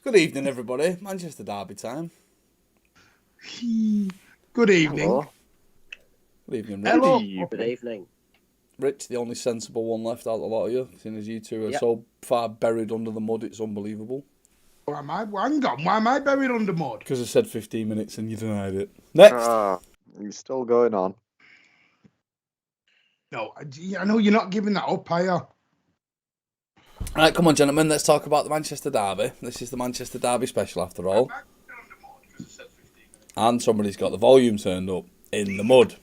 Good evening, everybody. Manchester Derby time. Good evening. Hello. Good evening, Rich. Hello. Good evening. Rich, the only sensible one left out of a lot of you, seeing as you two are so far buried under the mud, it's unbelievable. Hang on. Why am I buried under mud? Because I said 15 minutes and you denied it. Next. You're still going on. No, I know you're not giving that up, are you? Right, come on, gentlemen. Let's talk about the Manchester Derby. This is the Manchester Derby special, after all. And somebody's got the volume turned up in the mud.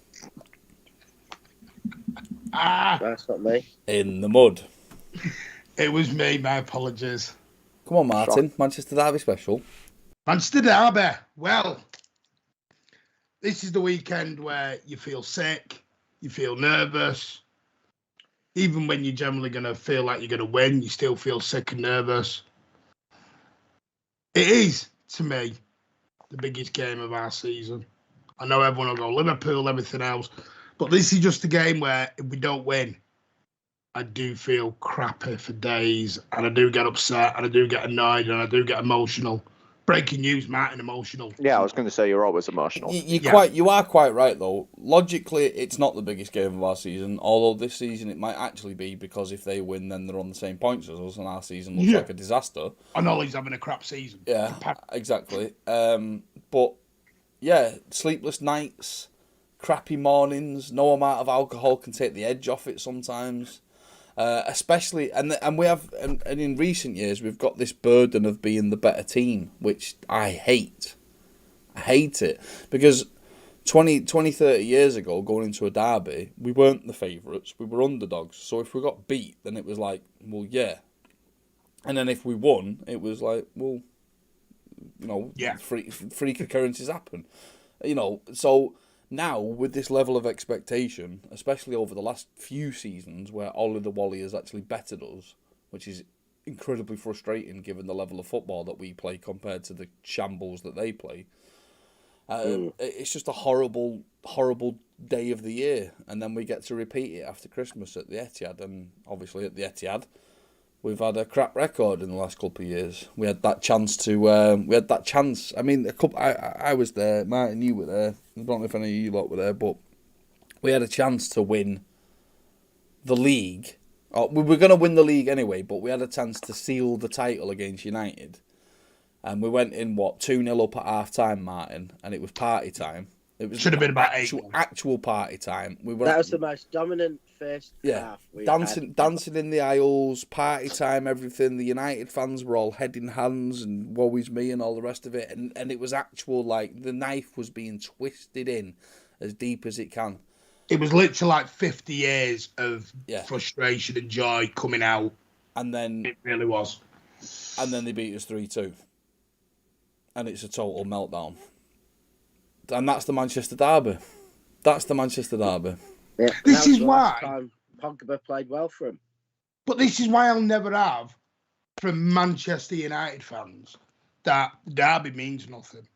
That's not me. In the mud. It was me. My apologies. Come on, Martin. Manchester Derby special. Manchester Derby. Well, this is the weekend where you feel sick, you feel nervous. Even when you're generally going to feel like you're going to win, you still feel sick and nervous. It is, to me, the biggest game of our season. I know everyone will go Liverpool, everything else, but this is just a game where if we don't win, I do feel crappy for days, and I do get upset, and I do get annoyed, and I do get emotional. Breaking news, Martin, emotional. Yeah, I was going to say you're always emotional. You are quite right, though. Logically, it's not the biggest game of our season, although this season it might actually be, because if they win, then they're on the same points as us, and our season looks like a disaster. I know he's having a crap season. Yeah, exactly. But, yeah, sleepless nights, crappy mornings, no amount of alcohol can take the edge off it sometimes. Especially, and in recent years, we've got this burden of being the better team, which I hate. I hate it. Because 20, 30 years ago, going into a derby, we weren't the favourites, we were underdogs. So if we got beat, then it was like, well, yeah. And then if we won, it was like, well, freak occurrences happen. So now, with this level of expectation, especially over the last few seasons where Ollie the Wally has actually bettered us, which is incredibly frustrating given the level of football that we play compared to the shambles that they play, it's just a horrible, horrible day of the year. And then we get to repeat it after Christmas at the Etihad. And obviously at the Etihad, we've had a crap record in the last couple of years. We had that chance I mean, I was there. Martin, you were there. I don't know if any of you lot were there, but we had a chance to win the league. We were going to win the league anyway, but we had a chance to seal the title against United. And we went in, 2-0 up at half-time, Martin, and it was party time. It was should have been about actual party time. That was the most dominant first half we dancing in the aisles, party time, everything. The United fans were all head in hands and woe is me and all the rest of it. And it was actual, like, the knife was being twisted in as deep as it can. It was literally like 50 years of frustration and joy coming out. And then it really was. And then they beat us 3-2. And it's a total meltdown. And that's the Manchester Derby. Yeah, this is why time Pogba played well for him. But this is why I'll never have, from Manchester United fans, that the derby means nothing.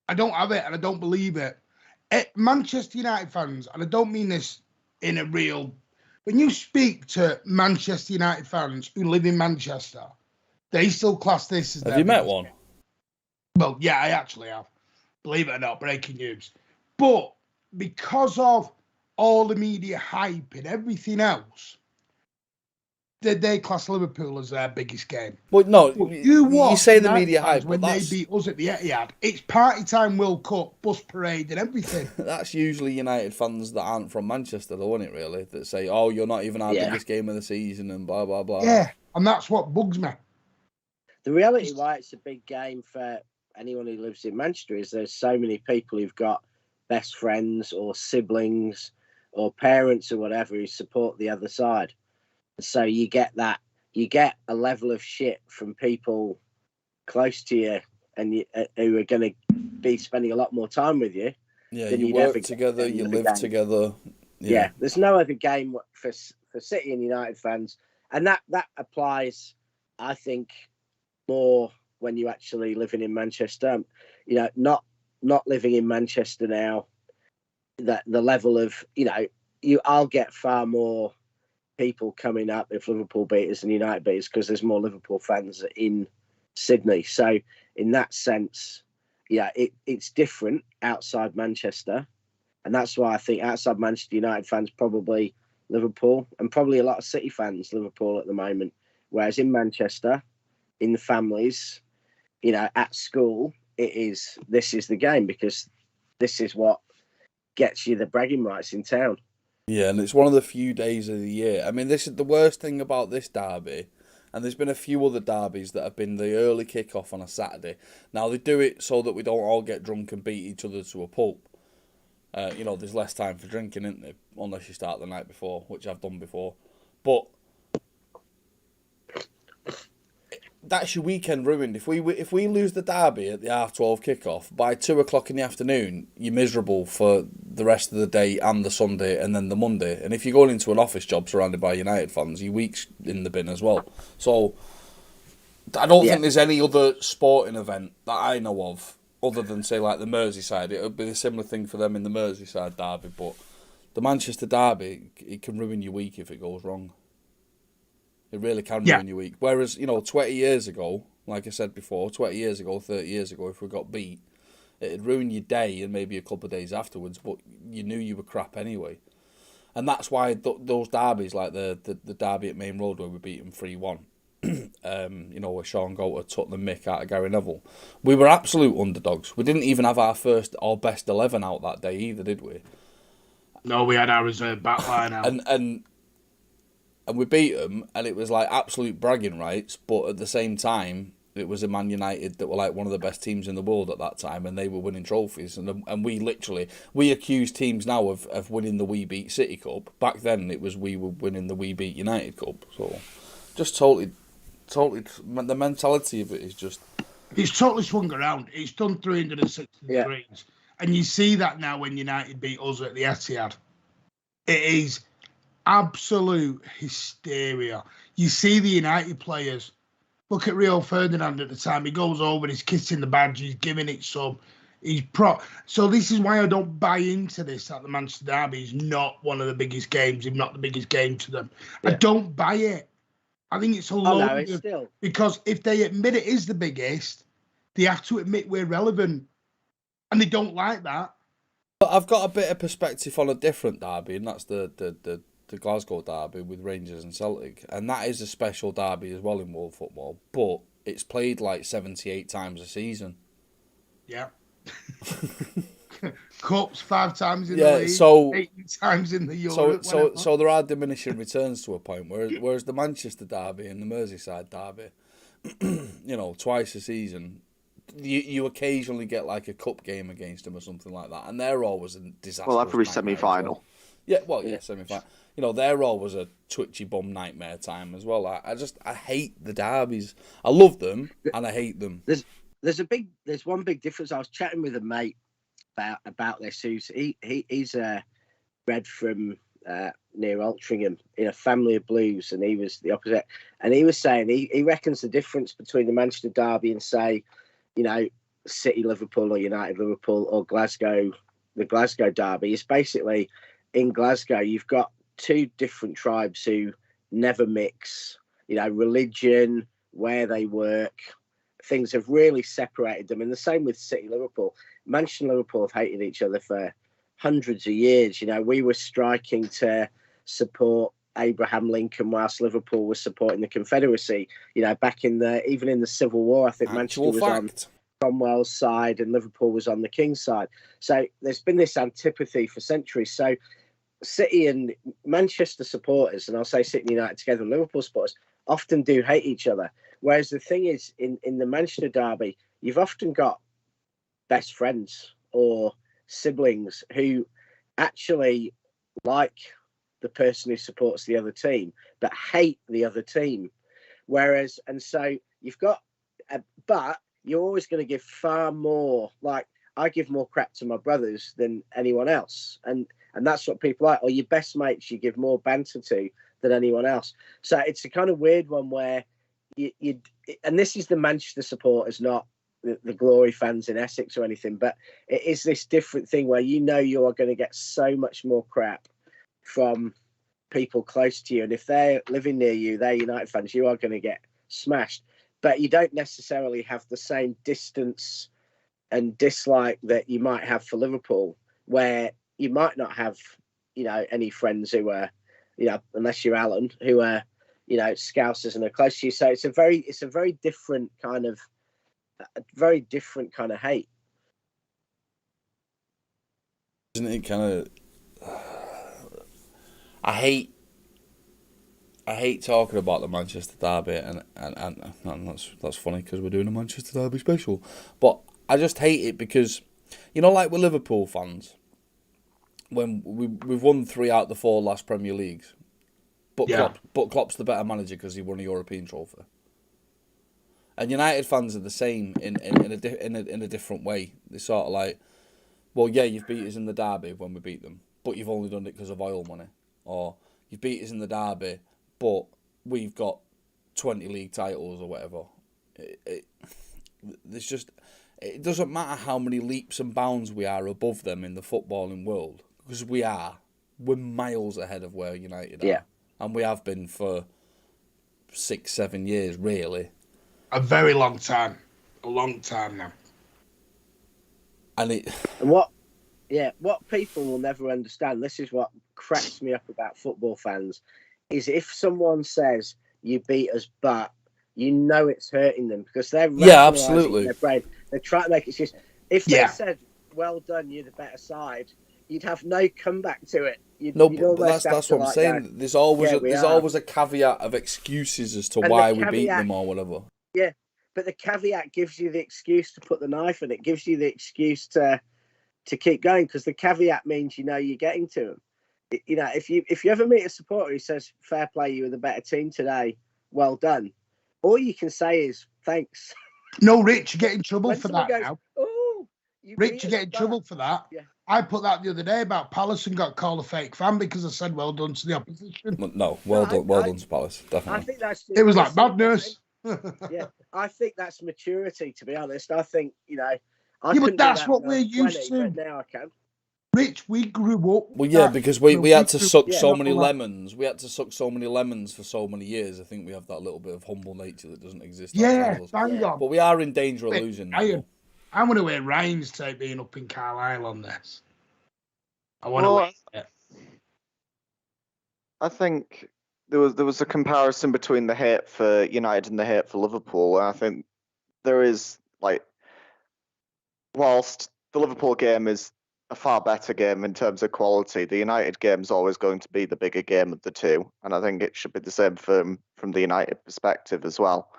I don't have it, and I don't believe it. Manchester United fans, and I don't mean this in a real... When you speak to Manchester United fans who live in Manchester, they still class this as... Have you met one? Well, yeah, I actually have. Believe it or not, breaking news. But because of all the media hype and everything else, they class Liverpool as their biggest game. Well, no, you say the media hype, when they beat us at the Etihad, it's party time, World Cup, bus parade, and everything. That's usually United fans that aren't from Manchester, though, isn't it? Really, that say, "Oh, you're not even our biggest game of the season," and blah blah blah. Yeah, and that's what bugs me. The reality why it's a big game for anyone who lives in Manchester is there's so many people who've got best friends or siblings or parents or whatever who support the other side. So you get a level of shit from people close to you and who are going to be spending a lot more time with you. Yeah, you work together, you live together. Yeah, there's no other game for City and United fans, and that applies, I think, more when you actually living in Manchester. Not living in Manchester now. That the level of I'll get far more people coming up if Liverpool beat us and United beat us because there's more Liverpool fans in Sydney. So in that sense, yeah, it's different outside Manchester. And that's why I think outside Manchester United fans probably Liverpool, and probably a lot of City fans Liverpool at the moment. Whereas in Manchester, in the families, at school, this is the game because this is what gets you the bragging rights in town. Yeah, and it's one of the few days of the year. I mean, this is the worst thing about this derby, and there's been a few other derbies that have been the early kick-off on a Saturday. Now, they do it so that we don't all get drunk and beat each other to a pulp. There's less time for drinking, isn't there? Unless you start the night before, which I've done before. But that's your weekend ruined. If we lose the derby at the 12:30 kickoff, by 2:00 in the afternoon, you're miserable for the rest of the day and the Sunday and then the Monday. And if you're going into an office job surrounded by United fans, your week's in the bin as well. So I don't think there's any other sporting event that I know of other than, say, like the Merseyside. It would be a similar thing for them in the Merseyside derby, but the Manchester derby, it can ruin your week if it goes wrong. It really can ruin your week. Whereas, 20 years ago, like I said before, 20 years ago, 30 years ago, if we got beat, it'd ruin your day and maybe a couple of days afterwards, but you knew you were crap anyway. And that's why those derbies, like the derby at Main Road where we beat them 3-1, where Sean Goulter took the mick out of Gary Neville, we were absolute underdogs. We didn't even have our best 11 out that day either, did we? No, we had our reserve back line out. And we beat them, and it was like absolute bragging rights, but at the same time, it was a Man United that were like one of the best teams in the world at that time, and they were winning trophies. And we accuse teams now of winning the We Beat City Cup. Back then, it was we were winning the We Beat United Cup. So, just totally, the mentality of it is just... It's totally swung around. It's done 360 degrees. And you see that now when United beat us at the Etihad. It is absolute hysteria. You see the United players. Look at Rio Ferdinand at the time. He goes over, he's kissing the badge, he's giving it some. So this is why I don't buy into this, that the Manchester derby is not one of the biggest games, if not the biggest game to them. I don't buy it. I think it's a load of, because if they admit it is the biggest, they have to admit we're relevant. And they don't like that. But I've got a bit of perspective on a different derby, and that's the Glasgow derby with Rangers and Celtic. And that is a special derby as well in world football. But it's played like 78 times a season. Yeah. Cups 5 times in the league, so 18 times in the Europe. So there are diminishing returns to a point, whereas the Manchester derby and the Merseyside derby, twice a season, you occasionally get like a cup game against them or something like that, and they're always a disaster. Well, every semi-final. Semi-final. They're always a twitchy bum nightmare time as well. I hate the derbies. I love them and I hate them. There's one big difference. I was chatting with a mate about this. He's bred from near Altrincham in a family of Blues, and he was the opposite. And he was saying he reckons the difference between the Manchester derby and, say, City Liverpool or United Liverpool or the Glasgow derby is basically, in Glasgow you've got 2 different tribes who never mix. Religion, where they work, things have really separated them. And the same with City Liverpool. Manchester and Liverpool have hated each other for hundreds of years. We were striking to support Abraham Lincoln whilst Liverpool was supporting the Confederacy. Back even in the Civil War, I think Manchester was on Cromwell's side and Liverpool was on the King's side. So there's been this antipathy for centuries. So City and Manchester supporters, and I'll say City and United together, and Liverpool supporters often do hate each other. Whereas the thing is, in the Manchester derby, you've often got best friends or siblings who actually like the person who supports the other team, but hate the other team. So you've got, but you're always going to give far more, like I give more crap to my brothers than anyone else. And that's what people like. Or your best mates you give more banter to than anyone else. So it's a kind of weird one where and this is the Manchester supporters, not the Glory fans in Essex or anything, but it is this different thing where you are going to get so much more crap from people close to you, and if they're living near you, they're United fans, you are going to get smashed. But you don't necessarily have the same distance and dislike that you might have for Liverpool, where you might not have, any friends who are, unless you're Alan, who are, Scousers and are close to you. So it's a very different kind of hate. Isn't it kind of? I hate talking about the Manchester derby, and that's funny because we're doing a Manchester derby special. But I just hate it because, like with Liverpool fans, when we've won 3 out of the 4 last Premier Leagues, but Klopp's the better manager because he won a European trophy. And United fans are the same in a different way. They're sort of like, well, yeah, you've beat us in the derby when we beat them, but you've only done it because of oil money, or you've beat us in the derby, but we've got 20 league titles or whatever. It doesn't matter how many leaps and bounds we are above them in the footballing world, because we're miles ahead of where United are, and we have been for 6-7 years, really. A very long time now. And what people will never understand, this is what cracks me up about football fans, is if someone says you beat us, but it's hurting them because they're absolutely their brain. They're trying to make it just. If they said, "Well done, you're the better side," you'd have no comeback to it. But that's what I'm saying. There's always a caveat of excuses as to why we beat them or whatever. Yeah, but the caveat gives you the excuse to put the knife in. It gives you the excuse to keep going, because the caveat means you're getting to them. If you ever meet a supporter who says, "Fair play, you were the better team today, well done," all you can say is thanks. No, Rich, you get in trouble for that goes, now. Oh, Rich, you get in trouble for that. Yeah. I put that the other day about Palace and got called a fake fan because I said well done to the opposition. No, well done to Palace, definitely. I think that's it was like madness. Yeah, I think that's maturity, to be honest. I think, but that's what we're used to. But now I can. Rich, we grew up. Well, yeah, because we had to suck so many lemons. We had to suck so many lemons for so many years. I think we have that little bit of humble nature that doesn't exist. Bang on. But we are in danger of losing. I want to hear Ryan's take being up in Carlisle on this. I want to. I think there was a comparison between the hate for United and the hate for Liverpool, and I think there is, like, whilst the Liverpool game is a far better game in terms of quality, the United game is always going to be the bigger game of the two, and I think it should be the same from the United perspective as well.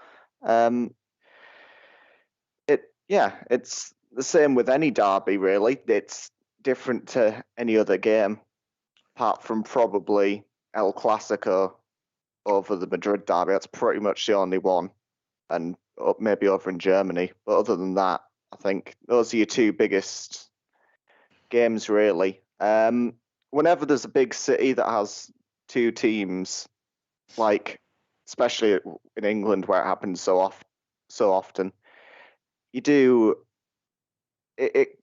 It's the same with any derby, really. It's different to any other game, apart from probably El Clasico over the Madrid derby. That's pretty much the only one, and maybe over in Germany. But other than that, I think those are your 2 biggest games, really. Whenever there's a big city that has 2 teams, like especially in England where it happens so often, it's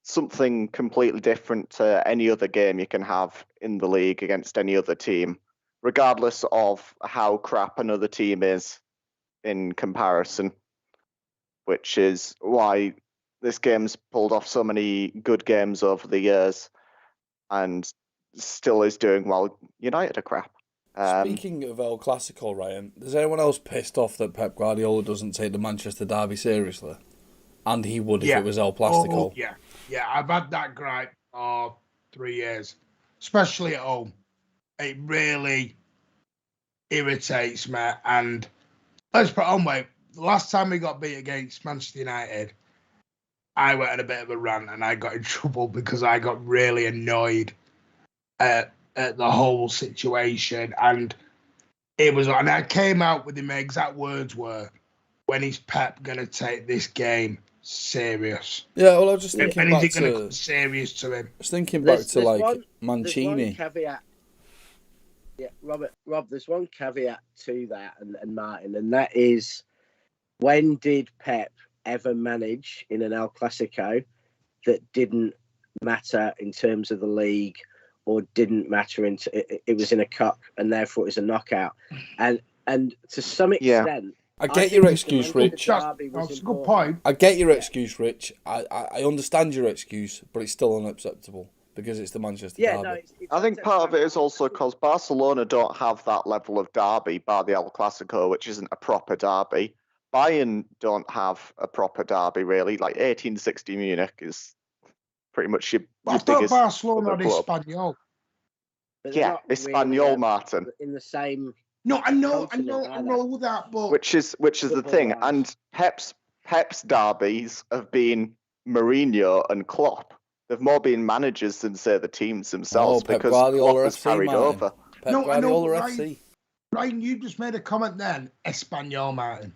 something completely different to any other game you can have in the league against any other team, regardless of how crap another team is in comparison, which is why this game's pulled off so many good games over the years and still is doing well. United are crap. Speaking of El Clasico, Ryan, is anyone else pissed off that Pep Guardiola doesn't take the Manchester derby seriously? And he would if it was El Plastico. Yeah, I've had that gripe for 3 years, especially at home. It really irritates me. And let's put it on, way. The last time we got beat against Manchester United, I went on a bit of a rant and I got in trouble because I got really annoyed at the whole situation. And I came out with my exact words were, when is Pep going to take this game serious? Yeah, well, I was just thinking back to... going to come serious to him? I was thinking back to Mancini. There's one caveat. Yeah, Rob, there's one caveat to that, and Martin, and that is, when did Pep ever manage in an El Clasico that didn't matter in terms of the league or didn't matter. It was in a cup, and therefore it was a knockout. And to some extent, I get your think excuse, the Rich. Derby was That's a good important. point. I get your excuse, Rich. I understand your excuse, but it's still unacceptable because it's the Manchester Yeah, derby. no, it's I think part of it is also because Barcelona don't have that level of derby, bar the El Clasico, which isn't a proper derby. Bayern don't have a proper derby, really. Like 1860 Munich is pretty much your I thought biggest Barcelona had other club. Espanyol. but they're Yeah, not really, Espanyol, Martin. in the same. No, I know Continent, that, but Which is the thing. Football-wise. And Pep's derbies have been Mourinho and Klopp. They've more been managers than, say, the teams themselves, Pep because Guardiola Klopp has FC, carried Martin. over. Pep No, I know, Guardiola but FC. Ryan, you just made a comment then, Espanyol, Martin.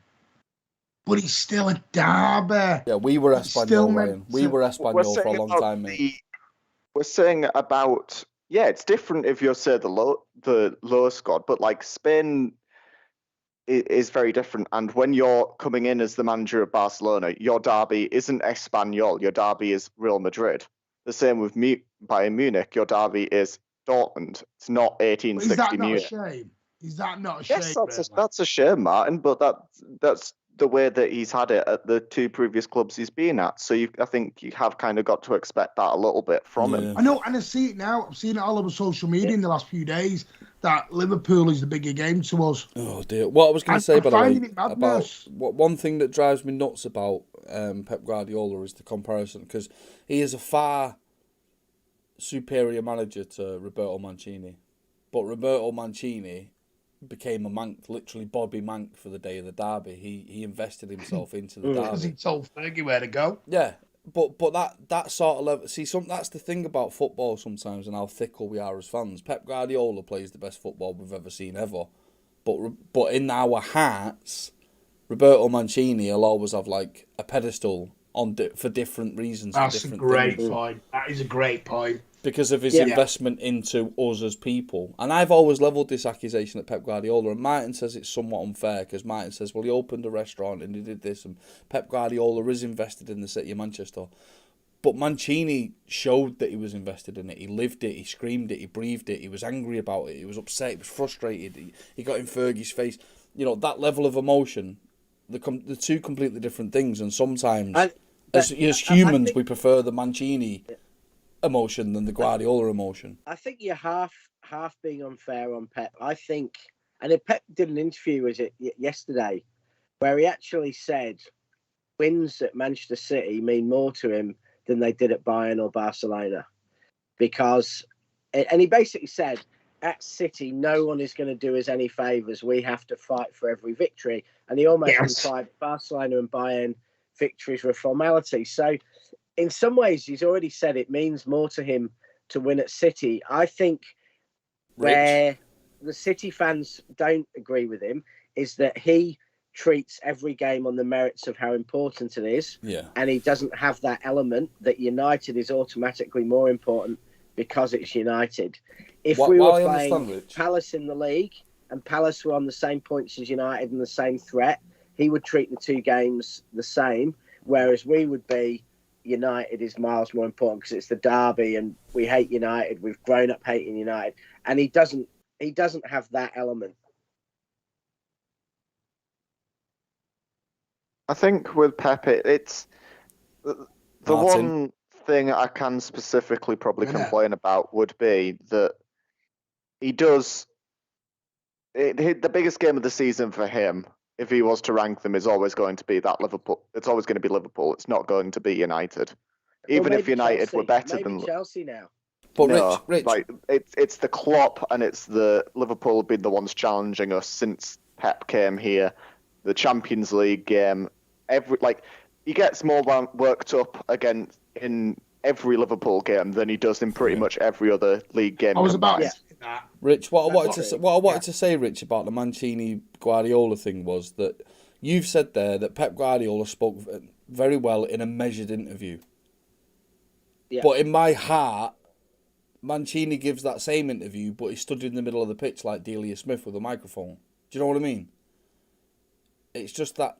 But it's still a derby. Yeah, we were It's still Espanyol, meant Ryan. We to- were We're Espanyol for a saying long about time, mate. We're saying about, yeah, it's different if you're, say, the lower squad, but like Spain is very different. And when you're coming in as the manager of Barcelona, your derby isn't Espanyol, your derby is Real Madrid. The same with Bayern Munich, your derby is Dortmund. It's not But 1860 is that not Munich. a shame? Is that not a shame? Yes, really? that's a shame, Martin, but that's the way that he's had it at the two previous clubs he's been at. So I think you have kind of got to expect that a little bit from him. I know, and I see it now. I've seen it all over social media in the last few days that Liverpool is the bigger game to us. Oh dear! What I was going to say, I'm by the way, finding it about madness. one thing that drives me nuts about Pep Guardiola is the comparison, because he is a far superior manager to Roberto Mancini, but Roberto Mancini became a Mank, literally Bobby Mank for the day of the derby. He invested himself into the Because he derby. told Fergie where to go. Yeah, but that sort of level. See, that's the thing about football sometimes, and how fickle we are as fans. Pep Guardiola plays the best football we've ever seen ever, but in our hearts, Roberto Mancini will always have like a pedestal for different reasons. That's for a different great things. point. That is a great point. Because of his Yeah. investment into us as people. And I've always levelled this accusation at Pep Guardiola, and Martin says it's somewhat unfair, because Martin says, well, he opened a restaurant and he did this, and Pep Guardiola is invested in the city of Manchester. But Mancini showed that he was invested in it. He lived it, he screamed it, he breathed it, he was angry about it, he was upset, he was frustrated, he got in Fergie's face. You know, that level of emotion, the two completely different things, and sometimes, as humans, we prefer the Mancini emotion than the Guardiola emotion. I think you're half being unfair on Pep. I think, and Pep did an interview, was it yesterday, where he actually said wins at Manchester City mean more to him than they did at Bayern or Barcelona, because, and he basically said, at City, no one is going to do us any favours. We have to fight for every victory, and he almost implied Barcelona and Bayern victories were a formality. So, in some ways, he's already said it means more to him to win at City. I think where the City fans don't agree with him is that he treats every game on the merits of how important it is. Yeah. And he doesn't have that element that United is automatically more important because it's United. If we were playing Palace in the league and Palace were on the same points as United and the same threat, he would treat the two games the same, whereas we would be United is miles more important because it's the derby and we hate United. We've grown up hating United, and he doesn't have that element. I think with Pep, it's the one thing I can specifically probably complain about would be that he does the biggest game of the season for him, if he was to rank them, is always going to be that Liverpool. It's always going to be Liverpool. It's not going to be United. Even if United Chelsea, were better than Chelsea now. But no, Rich, like it's the Klopp and it's the Liverpool have been the ones challenging us since Pep came here. The Champions League game, he gets more worked up against in every Liverpool game than he does in pretty much every other league game. I was about to say that. Rich, what I wanted to say, Rich, about the Mancini Guardiola thing was that you've said there that Pep Guardiola spoke very well in a measured interview. Yeah. But in my heart, Mancini gives that same interview, but he stood in the middle of the pitch like Delia Smith with a microphone. Do you know what I mean? It's just that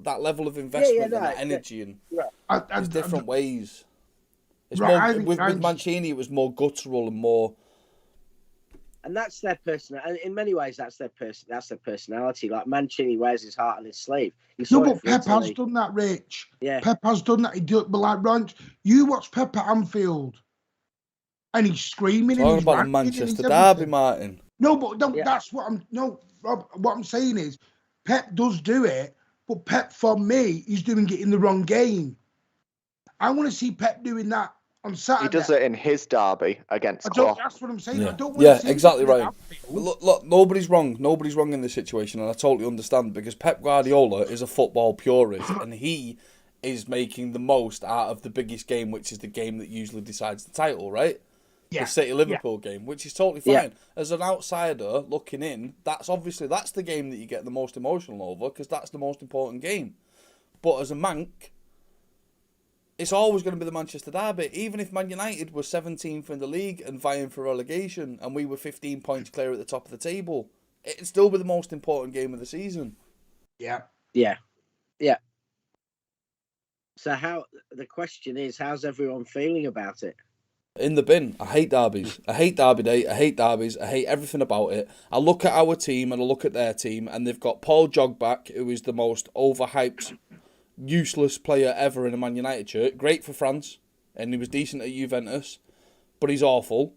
level of investment and that energy, and there's different ways. It's with Mancini, it was more guttural and more And that's their person. And in many ways, that's their personality. Like Mancini wears his heart on his sleeve. No, but Pep has done that, Rich. Yeah. Pep has done that. He did, but like, Ryan, you watch Pep at Anfield, and he's screaming. Talking and he's about the ranting and Manchester he's derby, everything. Martin. No, but no, Yeah. that's what I'm. No, Rob, what I'm saying is, Pep does do it, but Pep, for me, he's doing it in the wrong game. I want to see Pep doing that on Saturday. He does it in his derby against Klopp. That's what I'm saying. Yeah, I don't want to see exactly him right. Look, nobody's wrong. Nobody's wrong in this situation, and I totally understand because Pep Guardiola is a football purist, and he is making the most out of the biggest game, which is the game that usually decides the title, right? Yeah. The City-Liverpool game, which is totally fine. Yeah. As an outsider looking in, that's the game that you get the most emotional over because that's the most important game. But as a Manc, it's always going to be the Manchester derby. Even if Man United were 17th in the league and vying for relegation and we were 15 points clear at the top of the table, it'd still be the most important game of the season. Yeah. Yeah. So the question is, how's everyone feeling about it? In the bin. I hate derbies. I hate Derby Day. I hate derbies. I hate everything about it. I look at our team and I look at their team and they've got Paul Jogback, who is the most overhyped, useless player ever in a Man United shirt. Great for France, and he was decent at Juventus, but he's awful.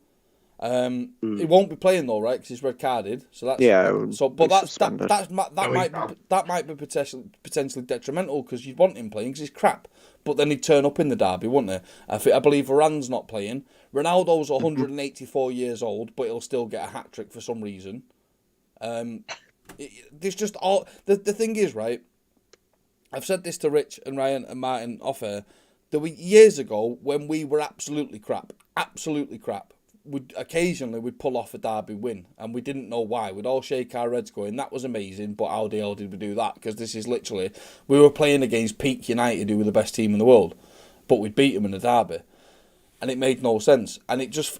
He won't be playing though, right? Because he's red carded. So that's that might be potentially detrimental because you'd want him playing because he's crap. But then he'd turn up in the derby, wouldn't he? I believe Varane's not playing. Ronaldo's 184 years old, but he'll still get a hat trick for some reason. There's just all the thing is, right? I've said this to Rich and Ryan and Martin off air. There were years ago when we were absolutely crap. We'd pull off a derby win, and we didn't know why. We'd all shake our heads going, that was amazing, but how the hell did we do that? Because this is literally, we were playing against peak United, who were the best team in the world, but we'd beat them in a derby. And it made no sense. And it just,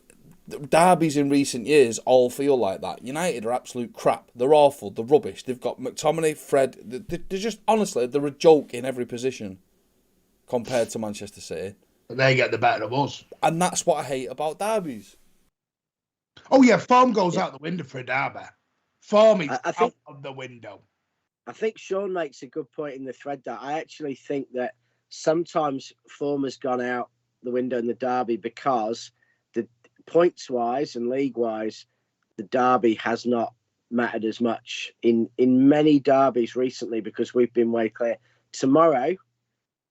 derbies in recent years all feel like that. United are absolute crap. They're awful. They're rubbish. They've got McTominay, Fred. They're just, honestly, they're a joke in every position compared to Manchester City. But they get the better of us. And that's what I hate about derbies. Oh, yeah, form goes out the window for a derby. Form is out of the window. I think Sean makes a good point in the thread that I actually think that sometimes form has gone out the window in the derby because the points-wise and league-wise, the derby has not mattered as much in many derbies recently because we've been way clear. Tomorrow,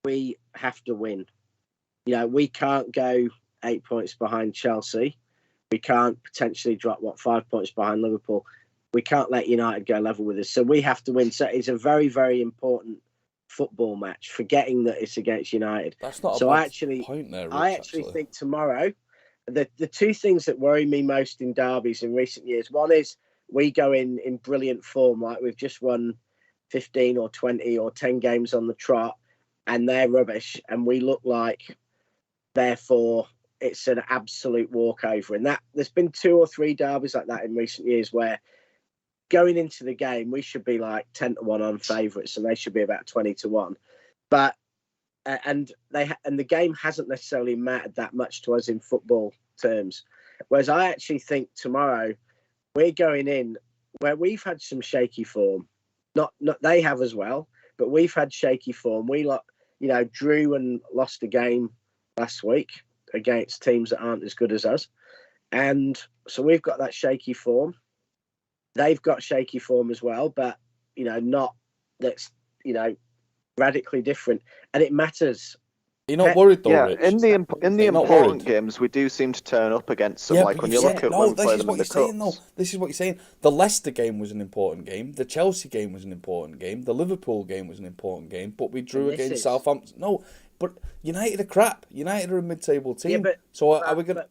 we have to win. You know, we can't go 8 points behind Chelsea. We can't potentially drop, 5 points behind Liverpool. We can't let United go level with us. So we have to win. So it's a very, very important football match, forgetting that it's against United. That's not so a bad point there, Rich, I actually think tomorrow, the two things that worry me most in derbies in recent years, one is we go in brilliant form, like we've just won 15 or 20 or 10 games on the trot, and they're rubbish, and we look like, therefore, it's an absolute walkover. And that there's been 2 or 3 derbies like that in recent years where going into the game, we should be like 10-1 on favourites and they should be about 20-1. But and the game hasn't necessarily mattered that much to us in football terms. Whereas I actually think tomorrow we're going in where we've had some shaky form. Not they have as well, but we've had shaky form. We drew and lost a game last week against teams that aren't as good as us. And so we've got that shaky form. They've got shaky form as well, but, not that's, radically different. And it matters. You're not worried though, yeah, Rich? in the important games, we do seem to turn up against them. Like when you look at when we play them in the cups. This is what you're saying. The Leicester game was an important game. The Chelsea game was an important game. The Liverpool game was an important game. But we drew against Southampton. No, but United are crap. United are a mid-table team. Yeah, are we going to...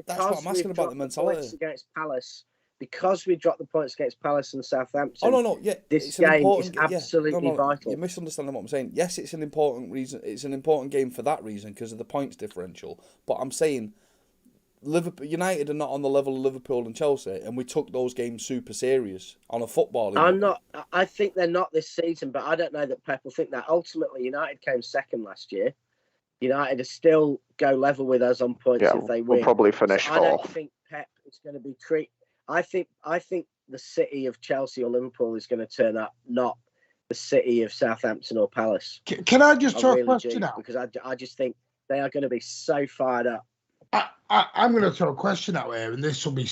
That's what I'm asking about the mentality. Against Palace, because we dropped the points against Palace and Southampton. Oh, no, yeah. This game is absolutely vital. You're misunderstanding what I'm saying. Yes, it's an important reason. It's an important game for that reason because of the points differential. But I'm saying United are not on the level of Liverpool and Chelsea, and we took those games super serious on a footballing. I think they're not this season, but I don't know that Pep will think that. Ultimately, United came second last year. United will still go level with us on points if they win. We'll probably finish fourth. I don't think Pep is going to be I think the city of Chelsea or Liverpool is going to turn up, not the city of Southampton or Palace. Can I just throw a really question out? Because I just think they are going to be so fired up. I'm going to throw a question out here, and this will be,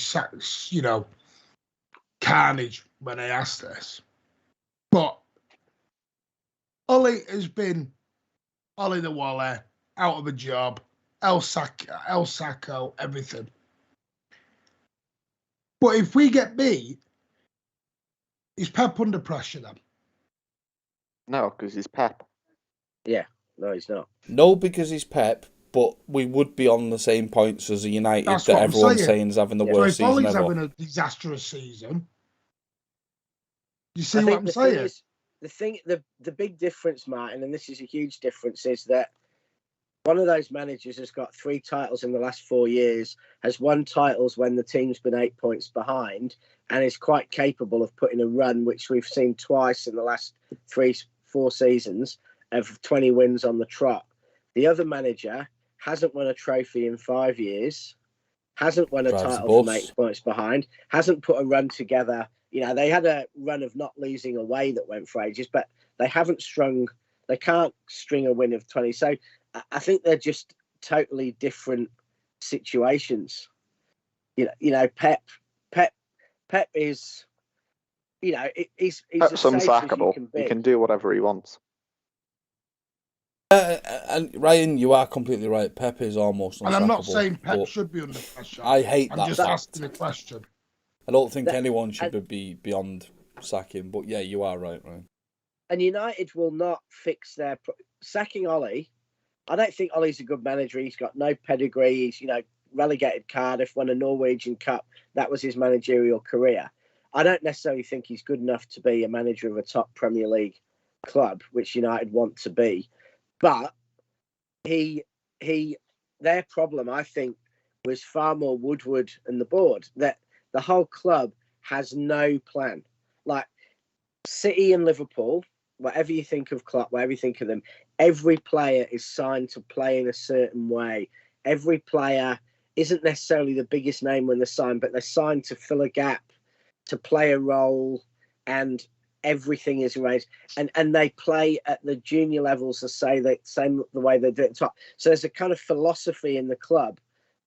carnage when I ask this. But Ollie has been Ollie the Wally, out of a job, El Sacco, everything. But if we get beat, is Pep under pressure then? No, because he's Pep. Yeah, no, he's not. No, because he's Pep, but we would be on the same points as a United That's that what I'm everyone's saying. saying is having the So worst if Ollie's season ever. having a disastrous season, you see what I'm saying? The big difference, Martin, and this is a huge difference, is that one of those managers has got 3 titles in the last 4 years, has won titles when the team's been 8 points behind, and is quite capable of putting a run, which we've seen twice in the last 3-4 seasons, of 20 wins on the trot. The other manager hasn't won a trophy in 5 years, hasn't won a title from 8 points behind, hasn't put a run together. You know, they had a run of not losing away that went for ages, but they can't string a win of 20. So I think they're just totally different situations. Pep is, he's Pep's as safe as you unsackable. can be. He can do whatever he wants. And Ryan, you are completely right. Pep is almost unsackable. And I'm not saying Pep should be under pressure. I hate I'm that just fact. asking a question. I don't think anyone should be beyond sacking, but yeah, you are right, Ryan. And United will not fix their sacking Ollie. I don't think Ollie's a good manager. He's got no pedigree. He's, relegated Cardiff, won a Norwegian Cup. That was his managerial career. I don't necessarily think he's good enough to be a manager of a top Premier League club, which United want to be. But their problem, I think, was far more Woodward and the board. That the whole club has no plan. Like City and Liverpool, whatever you think of Klopp, whatever you think of them, every player is signed to play in a certain way. Every player isn't necessarily the biggest name when they're signed, but they're signed to fill a gap, to play a role, and everything is arranged. And they play at the junior levels the same the way they do at the top. So there's a kind of philosophy in the club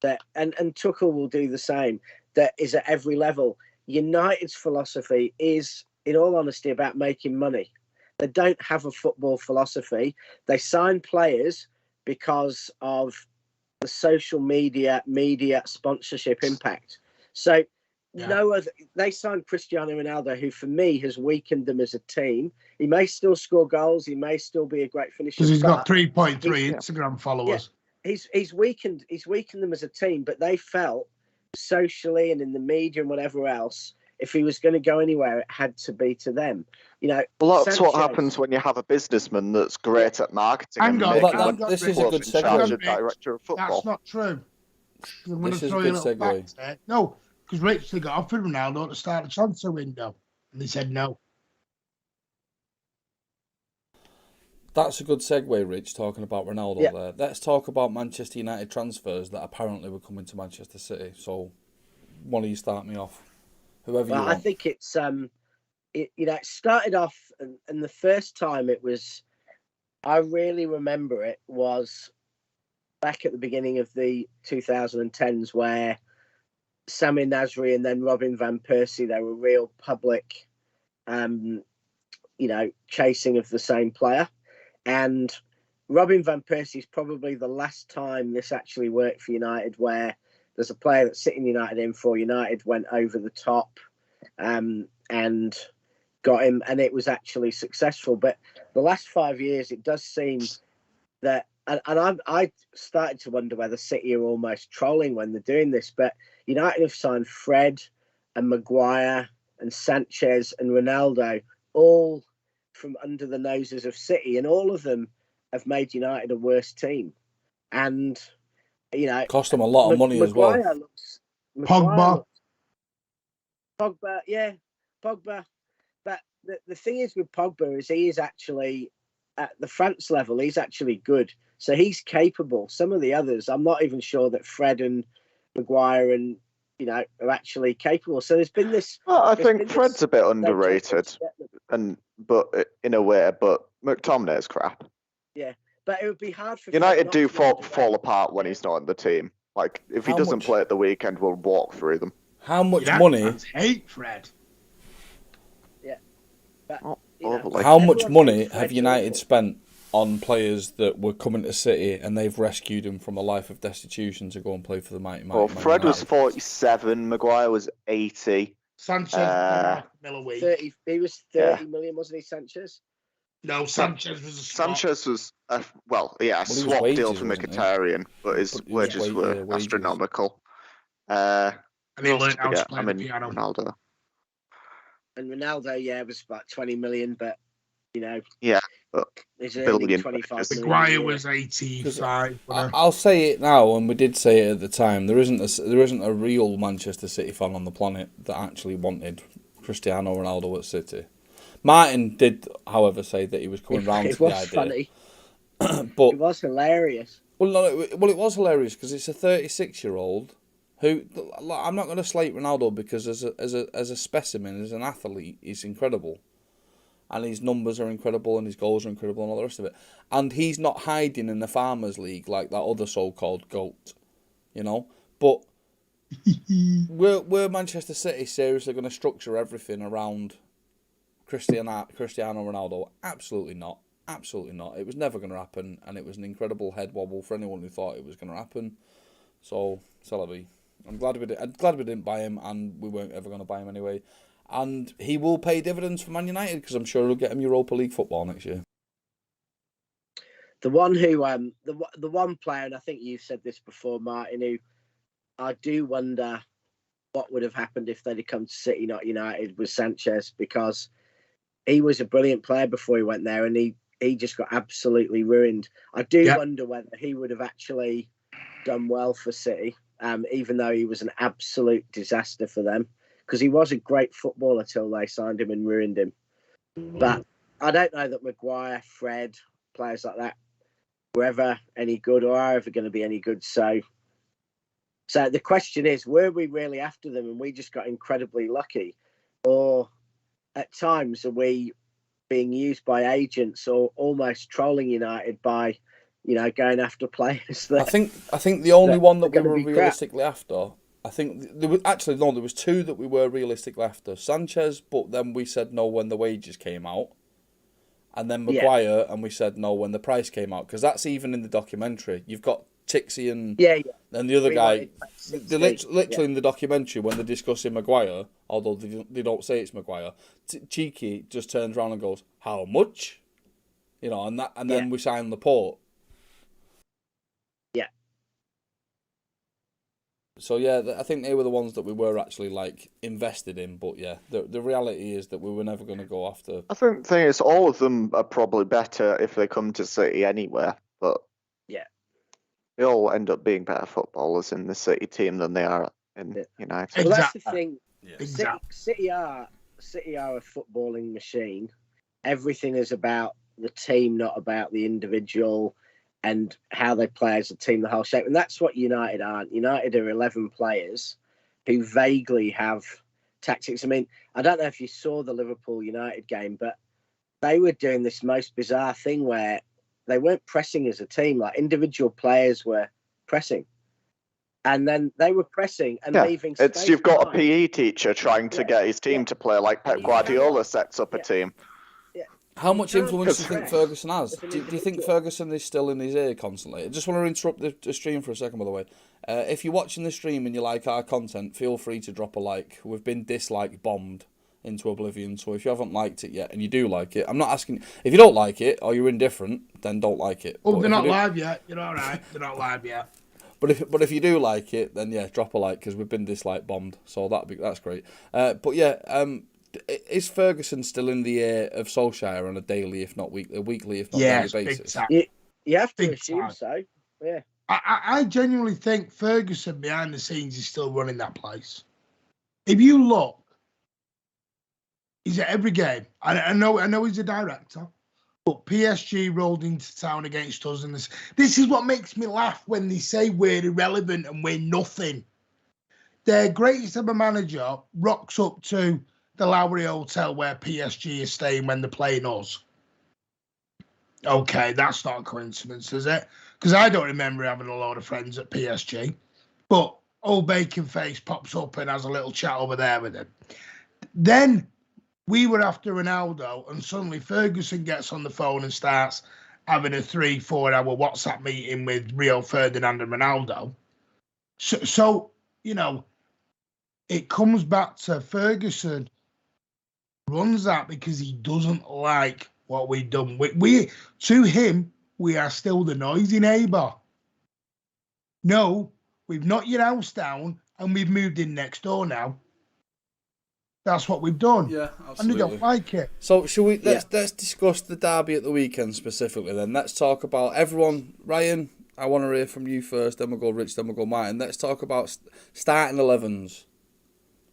that, and Tuchel will do the same, that is at every level. United's philosophy is, in all honesty, about making money. They don't have a football philosophy. They sign players because of the social media sponsorship impact. So they signed Cristiano Ronaldo, who for me has weakened them as a team. He may still score goals. He may still be a great finisher. Because he's got 3.3 Instagram followers. Yeah, he's weakened them as a team, but they felt socially and in the media and whatever else, if he was going to go anywhere, it had to be to them. Well, that's what happens when you have a businessman that's great at marketing. This is a good segue. Director of football. That's not true. I'm going to This is throw a you a good little segue. fact there. No, because Rich got offered Ronaldo to start the transfer window, and they said no. That's a good segue, Rich, talking about Ronaldo there. Let's talk about Manchester United transfers that apparently were coming to Manchester City. So, one of you start me off. Whoever you want. I think it's it started off, and the first time it was, I really remember it was back at the beginning of the 2010s, where Samir Nasri and then Robin van Persie, they were real public, chasing of the same player. And Robin van Persie is probably the last time this actually worked for United, where there's a player that's sitting United in for United, went over the top and got him, and it was actually successful. But the last 5 years, it does seem that, and I started to wonder whether City are almost trolling when they're doing this, but United have signed Fred and Maguire and Sanchez and Ronaldo, all from under the noses of City, and all of them have made United a worse team. And cost them a lot of money as well. Pogba, Pogba. But the thing is with Pogba is he is actually at the France level. He's actually good, so he's capable. Some of the others, I'm not even sure that Fred and Maguire and are actually capable. So there's been this. Well, I there's think been Fred's this- a bit they're underrated, juggling to get them. but in a way, but McTominay's crap. But it would be hard for United Fred not do to walk fall away. apart when he's not in the team. Like, if he How doesn't much- play at the weekend, we'll walk through them. How much United money? fans hate Fred. But, Oh, you know, overly. How much everyone money thinks have Fred's United awful. spent on players that were coming to City and they've rescued him from a life of destitution to go and play for the mighty Well, Man Fred was United? 47, Maguire was 80. Sanchez Uh, $1.5 million a week. 30. He was 30 million, wasn't he, Sanchez? No, Sanchez was a swap. Sanchez was, a he was swap deal wages, for wasn't he? Mkhitaryan, but his But his wages were wages. astronomical. And he Who else learned did how we to get? play I the mean, piano. Ronaldo. And Ronaldo, was about 20 million, but Yeah, but he's billion earning 25 wages. million. a Maguire year. was 85. I'll say it now, and we did say it at the time. There isn't a real Manchester City fan on the planet that actually wanted Cristiano Ronaldo at City. Martin did, however, say that he was coming round to It the was idea. funny. But It was hilarious. it was hilarious because it's a 36-year-old who, I'm not going to slate Ronaldo because as a specimen, as an athlete, he's incredible. And his numbers are incredible, and his goals are incredible, and all the rest of it. And he's not hiding in the Farmers League like that other so-called GOAT, But we're Manchester City seriously going to structure everything around Cristiano Ronaldo? Absolutely not. Absolutely not. It was never going to happen, and it was an incredible head wobble for anyone who thought it was going to happen. So, Celebi, I'm glad we didn't buy him, and we weren't ever going to buy him anyway. And he will pay dividends for Man United because I'm sure he'll get him Europa League football next year. The one who, the one player, and I think you've said this before, Martin, who I do wonder what would have happened if they'd have come to City, not United, was Sanchez, because he was a brilliant player before he went there, and he just got absolutely ruined. I do wonder whether he would have actually done well for City, even though he was an absolute disaster for them, because he was a great footballer till they signed him and ruined him. But I don't know that Maguire, Fred, players like that were ever any good or are ever going to be any good. So the question is, were we really after them and we just got incredibly lucky? Or at times are we being used by agents or almost trolling United by, going after players that... I think the only one that we gonna were be crap. realistically after, I think there was two that we were realistically after. Sanchez, but then we said no when the wages came out. And then Maguire, and we said no when the price came out. Because that's even in the documentary. You've got Tixie and the other guy. They're literally in the documentary when they're discussing Maguire, although they don't say it's Maguire. Cheeky just turns around and goes, "How much?" And then we sign Laporte. Yeah. So I think they were the ones that we were actually invested in. But the reality is that we were never going to go after. I think the thing is, all of them are probably better if they come to City anywhere, but they all end up being better footballers in the City team than they are in United. Well, that's the thing. Exactly. City are a footballing machine. Everything is about the team, not about the individual and how they play as a team, the whole shape. And that's what United aren't. United are 11 players who vaguely have tactics. I mean, I don't know if you saw the Liverpool United game, but they were doing this most bizarre thing where they weren't pressing as a team. Like individual players were pressing. And then they were pressing and leaving space. You've got behind. a PE teacher trying to get his team to play like Pep Guardiola sets up a team. How much influence do you think press Ferguson has? as an Do you think individual. Ferguson is still in his ear constantly? I just want to interrupt the stream for a second, by the way. If you're watching the stream and you like our content, feel free to drop a like. We've been dislike bombed into oblivion, so if you haven't liked it yet and you do like it, I'm not asking... If you don't like it or you're indifferent, then don't like it. Oh, they're not live yet. You're all right. They're not live yet. But if you do like it, then drop a like because we've been dislike bombed. So that's great. Is Ferguson still in the ear of Solskjaer on a daily, if not weekly, if not daily basis? You have to Big assume time. so. Yeah. I genuinely think Ferguson behind the scenes is still running that place. If you look, he's at every game. I know he's a director, but PSG rolled into town against us, and this is what makes me laugh when they say we're irrelevant and we're nothing. their greatest ever manager rocks up to the Lowry Hotel where PSG is staying when they're playing us. Okay, that's not a coincidence, is it? Because I don't remember having a lot of friends at PSG. But old Bacon Face pops up and has a little chat over there with him. Then we were after Ronaldo, and suddenly Ferguson gets on the phone and starts having a 3-4 hour WhatsApp meeting with Rio Ferdinand and Ronaldo. So, you know, it comes back to Ferguson runs that because he doesn't like what we've done. We to him, we are still the noisy neighbour. No, we've knocked your house down and we've moved in next door now. That's what we've done. Yeah, absolutely. And they don't like it. So shall we let's discuss the derby at the weekend specifically then. Let's talk about everyone. Ryan, I want to hear from you first, then we'll go Rich, then we'll go Martin. Let's talk about starting 11s.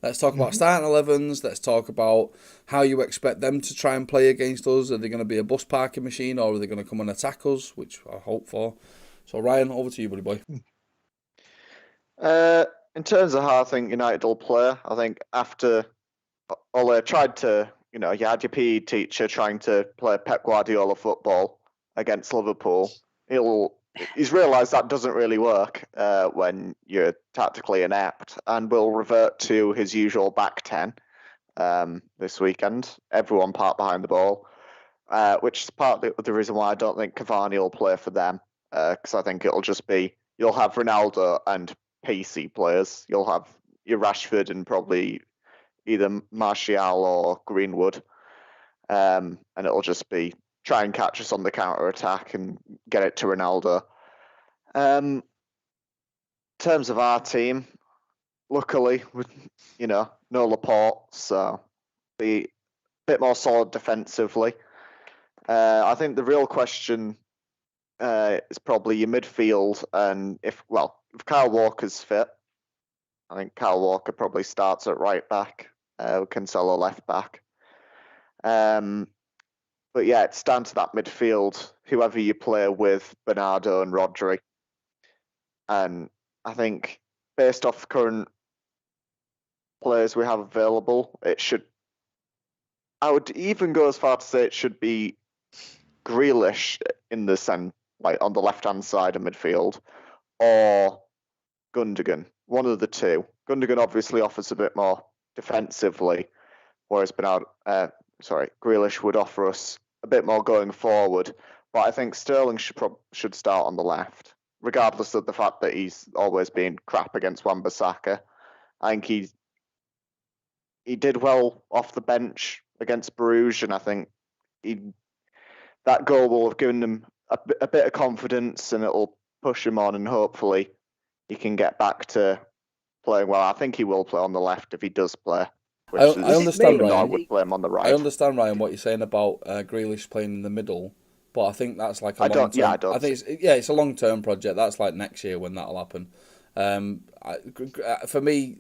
Let's talk about starting 11s. Let's talk about how you expect them to try and play against us. Are they going to be a bus parking machine or are they going to come and attack us, which I hope for. So Ryan, over to you, buddy boy. In terms of how I think United will play, I think after Ole tried to, you had your PE teacher trying to play Pep Guardiola football against Liverpool. He's realised that doesn't really work when you're tactically inept, and will revert to his usual back 10 this weekend. Everyone part behind the ball, which is partly the reason why I don't think Cavani will play for them, because I think it'll just be, you'll have Ronaldo and PC players. You'll have your Rashford and probably either Martial or Greenwood, and it'll just be try and catch us on the counter attack and get it to Ronaldo. In terms of our team, luckily, with no Laporte, so be a bit more solid defensively. I think the real question is probably your midfield, and if Kyle Walker's fit, I think Kyle Walker probably starts at right back, with Cancelo left back. But yeah, it's down to that midfield, whoever you play with, Bernardo and Rodri. And I think based off current players we have available, I would even go as far to say it should be Grealish in the on the left-hand side of midfield, or Gundogan, one of the two. Gundogan obviously offers a bit more defensively, whereas Grealish would offer us a bit more going forward. But I think Sterling should start on the left, regardless of the fact that he's always been crap against Wan-Bissaka. I think he did well off the bench against Bruges, and I think that goal will have given him a bit of confidence, and it'll push him on, and hopefully he can get back to playing well. I think he will play on the left if he does play. I understand, Ryan. I would play him on the right. I understand, Ryan, what you're saying about Grealish playing in the middle, but I think that's like a long term. I think it's a long term project. That's like next year when that'll happen. For me,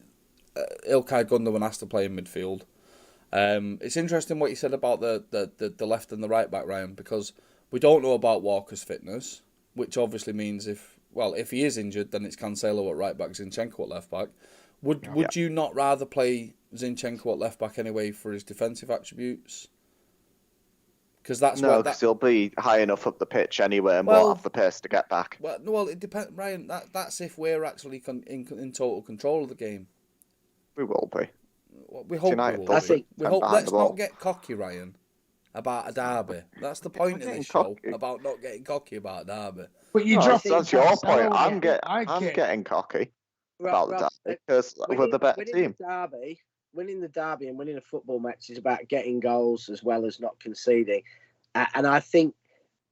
Ilkay Gundogan has to play in midfield. It's interesting what you said about the left and the right back, Ryan, because we don't know about Walker's fitness, which obviously means if he is injured, then it's Cancelo at right back, Zinchenko at left back. Would you not rather play Zinchenko at left back anyway for his defensive attributes? Because he'll be high enough up the pitch anyway, and won't have the pace to get back. Well, it depends, Ryan. That's if we're actually in total control of the game. We will be. We hope we will. Let's not get cocky, Ryan, about a derby. That's the point of this show, about not getting cocky about a derby. But that's your point. I'm getting cocky about the derby because we're the better team. Winning the derby and winning a football match is about getting goals as well as not conceding. And I think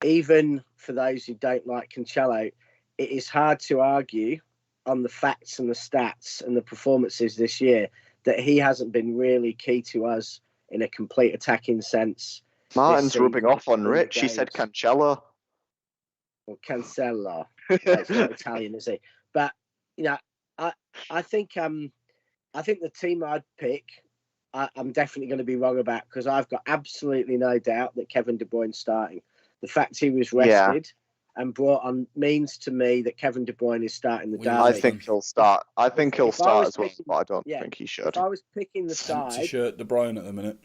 even for those who don't like Cancelo, it is hard to argue on the facts and the stats and the performances this year that he hasn't been really key to us in a complete attacking sense. Martin's rubbing off on Rich. He said Cancelo. Well, Cancelo. That's not Italian, is he? But I think the team I'd pick, I'm definitely going to be wrong about, because I've got absolutely no doubt that Kevin De Bruyne's starting. The fact he was rested and brought on means to me that Kevin De Bruyne is starting the derby. I think he'll start. I think he'll If I start was as well, picking- but I don't yeah, think he should. If I was picking the Empty side, shirt De Bruyne at the minute.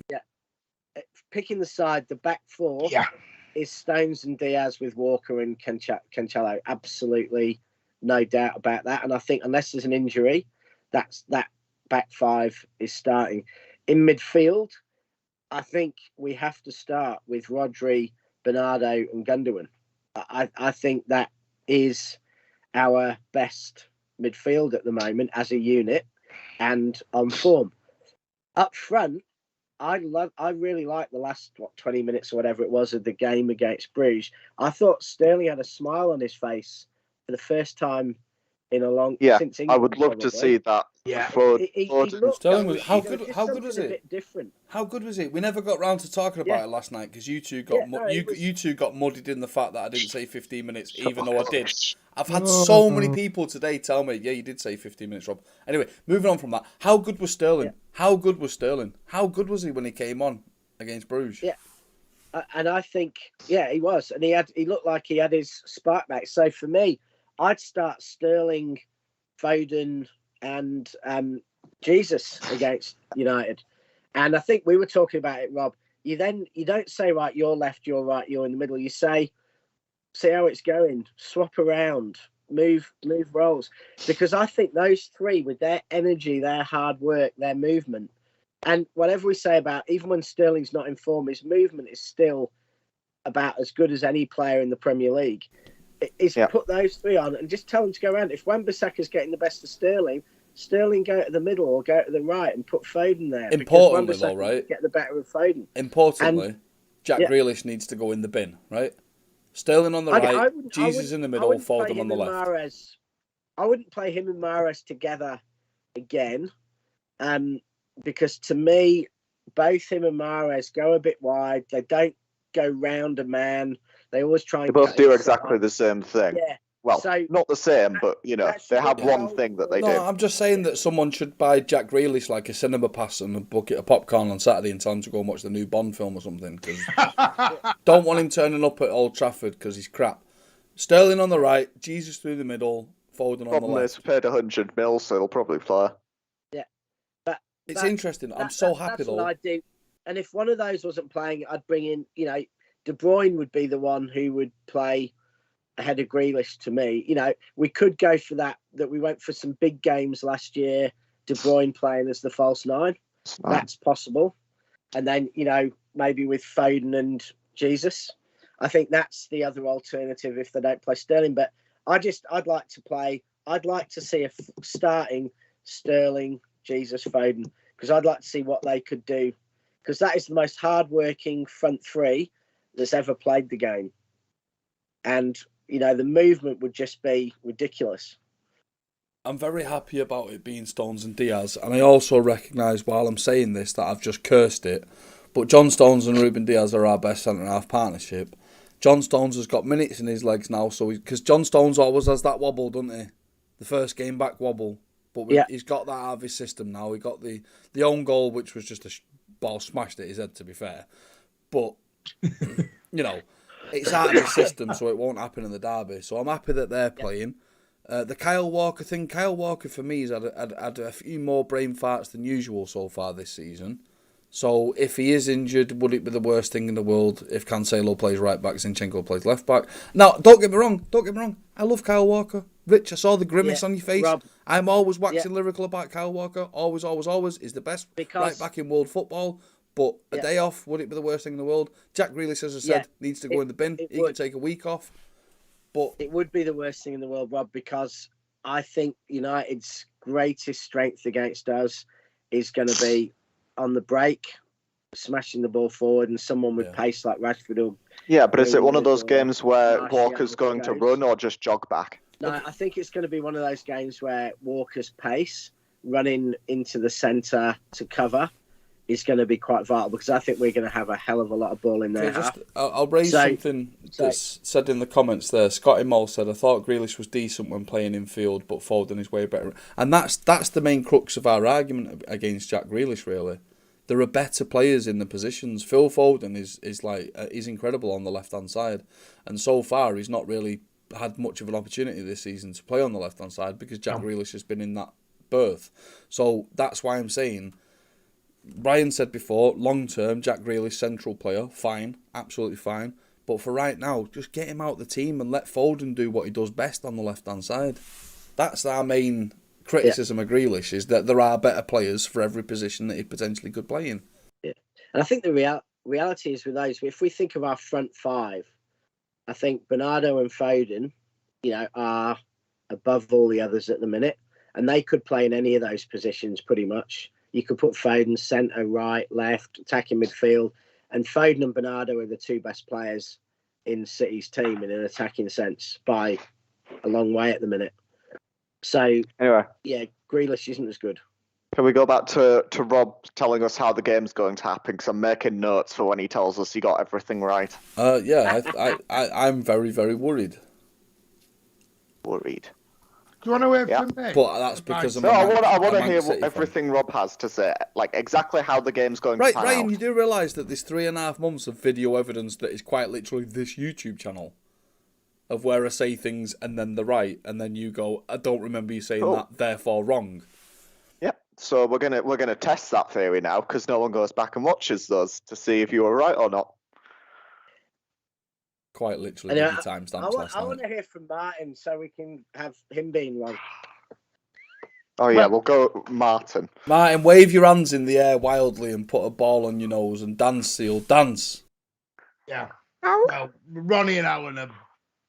the back four Yeah. is Stones and Diaz with Walker and Cancelo. Absolutely no doubt about that. And I think unless there's an injury, that back five is starting. In midfield, I think we have to start with Rodri, Bernardo and Gundogan. I think that is our best midfield at the moment as a unit and on form. Up front, I really liked the last 20 minutes or whatever it was of the game against Bruges. I thought Sterling had a smile on his face for the first time in a long since England, I would love to see that. Yeah. He looked, Sterling was how good was a it? bit different. How good was it? We never got round to talking about it last night because you two got you two got muddied in the fact that I didn't say 15 minutes, even though I did. I've had so many people today tell me, yeah, you did say 15 minutes, Rob. Anyway, moving on from that. How good was Sterling? Yeah. How good was Sterling? How good was he when he came on against Bruges? Yeah. And I think, he was. And he looked like he had his spark back. So for me, I'd start Sterling, Foden and Jesus against United. And I think we were talking about it, Rob. You don't say, right, you're left, you're right, you're in the middle. You say, see how it's going, swap around, move roles. Because I think those three, with their energy, their hard work, their movement, and whatever we say about, even when Sterling's not in form, his movement is still about as good as any player in the Premier League. Put those three on and just tell them to go around. If Wan-Bissaka's getting the best of Sterling go to the middle or go to the right and put Foden there. Importantly, though, right? Get the better of Foden. Importantly, Jack Grealish needs to go in the bin, right? Sterling on the right, Jesus in the middle, Foden on the left. I wouldn't play him and Mahrez together again, because to me, both him and Mahrez go a bit wide. They don't go round a man. They always try. They both do exactly the same thing. Yeah. Well, not the same, but they have one thing that they do. I'm just saying that someone should buy Jack Grealish like a cinema pass and a bucket of popcorn on Saturday and tell him to go and watch the new Bond film or something. Because don't want him turning up at Old Trafford because he's crap. Sterling on the right, Jesus through the middle, Foden on the left. Is paid 100 mil, so he'll probably play. Yeah, but it's interesting. I'm so happy that's though. What I do. And if one of those wasn't playing, I'd bring in. De Bruyne would be the one who would play ahead of Grealish to me. We could go for that we went for some big games last year, De Bruyne playing as the false nine. That's possible. And then, maybe with Foden and Jesus. I think that's the other alternative if they don't play Sterling. But I'd like to see a starting Sterling, Jesus, Foden, because I'd like to see what they could do. Because that is the most hard-working front three that's ever played the game. And, the movement would just be ridiculous. I'm very happy about it being Stones and Diaz. And I also recognise while I'm saying this that I've just cursed it. But John Stones and Ruben Diaz are our best centre-half partnership. John Stones has got minutes in his legs now. Because John Stones always has that wobble, doesn't he? The first game back wobble. But he's got that out of his system now. He got the own goal, which was just a ball smashed at his head, to be fair. But, it's out of his system, so it won't happen in the derby. So I'm happy that they're playing. The Kyle Walker thing, Kyle Walker for me has had a few more brain farts than usual so far this season. So if he is injured, would it be the worst thing in the world if Cancelo plays right back, Zinchenko plays left back? Now, don't get me wrong. I love Kyle Walker. Rich, I saw the grimace on your face. Rob, I'm always waxing lyrical about Kyle Walker. Always, always, always. Is the best right back in world football. But a day off, would it be the worst thing in the world? Jack Grealish, as I said, needs to go in the bin. He could take a week off. But it would be the worst thing in the world, Rob, because I think United's greatest strength against us is going to be on the break, smashing the ball forward, and someone with pace like Rashford. But is it one of those games where Walker's going to run or just jog back? No, I think it's going to be one of those games where Walker's pace, running into the centre to cover, is going to be quite vital, because I think we're going to have a hell of a lot of ball in there. I'll raise something that's said in the comments there. Scotty Moll said, I thought Grealish was decent when playing in field, but Foden is way better. And that's the main crux of our argument against Jack Grealish, really. There are better players in the positions. Phil Foden is incredible on the left-hand side. And so far, he's not really had much of an opportunity this season to play on the left-hand side because Jack Grealish has been in that berth. So that's why I'm saying, Brian said before, long-term, Jack Grealish, central player, fine, absolutely fine. But for right now, just get him out the team and let Foden do what he does best on the left-hand side. That's our main criticism of Grealish, is that there are better players for every position that he potentially could play in. Yeah. And I think the reality is with those, if we think of our front five, I think Bernardo and Foden, are above all the others at the minute, and they could play in any of those positions pretty much. You could put Foden centre, right, left, attacking midfield, and Foden and Bernardo are the two best players in City's team in an attacking sense by a long way at the minute. So, anyway, yeah, Grealish isn't as good. Can we go back to Rob telling us how the game's going to happen? Because I'm making notes for when he tells us he got everything right. I'm very, very worried. Worried. Do you want to hear from me? But that's because I want to hear everything Rob has to say, like exactly how the game's going to pan out. Ryan, you do realise that there's 3.5 months of video evidence that is quite literally this YouTube channel of where I say things and then they're right, and then you go, I don't remember you saying that, therefore wrong. Yep. So we're gonna test that theory now, because no one goes back and watches those to see if you were right or not. Quite literally, the timestamps last night. I want to hear from Martin so we can have him being wrong. Oh yeah, we'll go Martin. Martin, wave your hands in the air wildly and put a ball on your nose and dance, Seal, dance. Yeah. Well, Ronnie and Alan are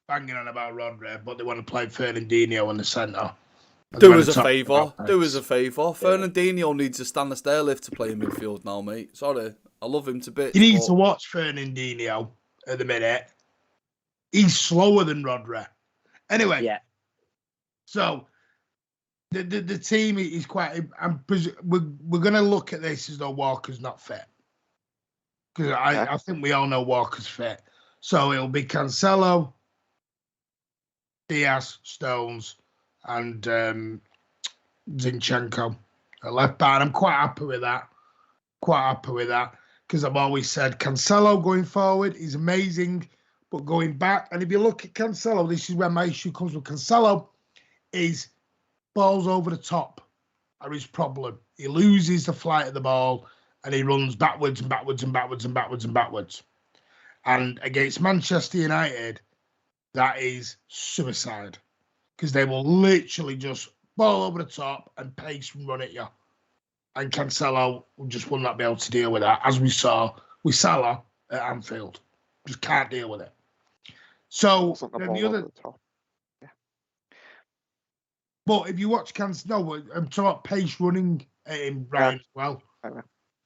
banging on about Rodri, but they want to play Fernandinho in the centre. Do us a favour. Fernandinho needs a stand the stair lift to play in midfield now, mate. Sorry. I love him to bits. You need to watch Fernandinho at the minute. He's slower than Rodri. Anyway. Yeah. So the team is quite. We're going to look at this as though Walker's not fit, because I think we all know Walker's fit. So it'll be Cancelo, Diaz, Stones, and Zinchenko at left back. I'm quite happy with that. Because I've always said Cancelo going forward is amazing, but going back, and if you look at Cancelo, this is where my issue comes with Cancelo, is balls over the top are his problem. He loses the flight of the ball and he runs backwards and backwards and backwards and backwards and backwards. And against Manchester United, that is suicide, because they will literally just ball over the top and pace and run at you. And Cancelo just will not be able to deal with that, as we saw with Salah at Anfield. Just can't deal with it. So the other, but if you watch Cancelo, I'm talking about pace running at him, Ryan, as well.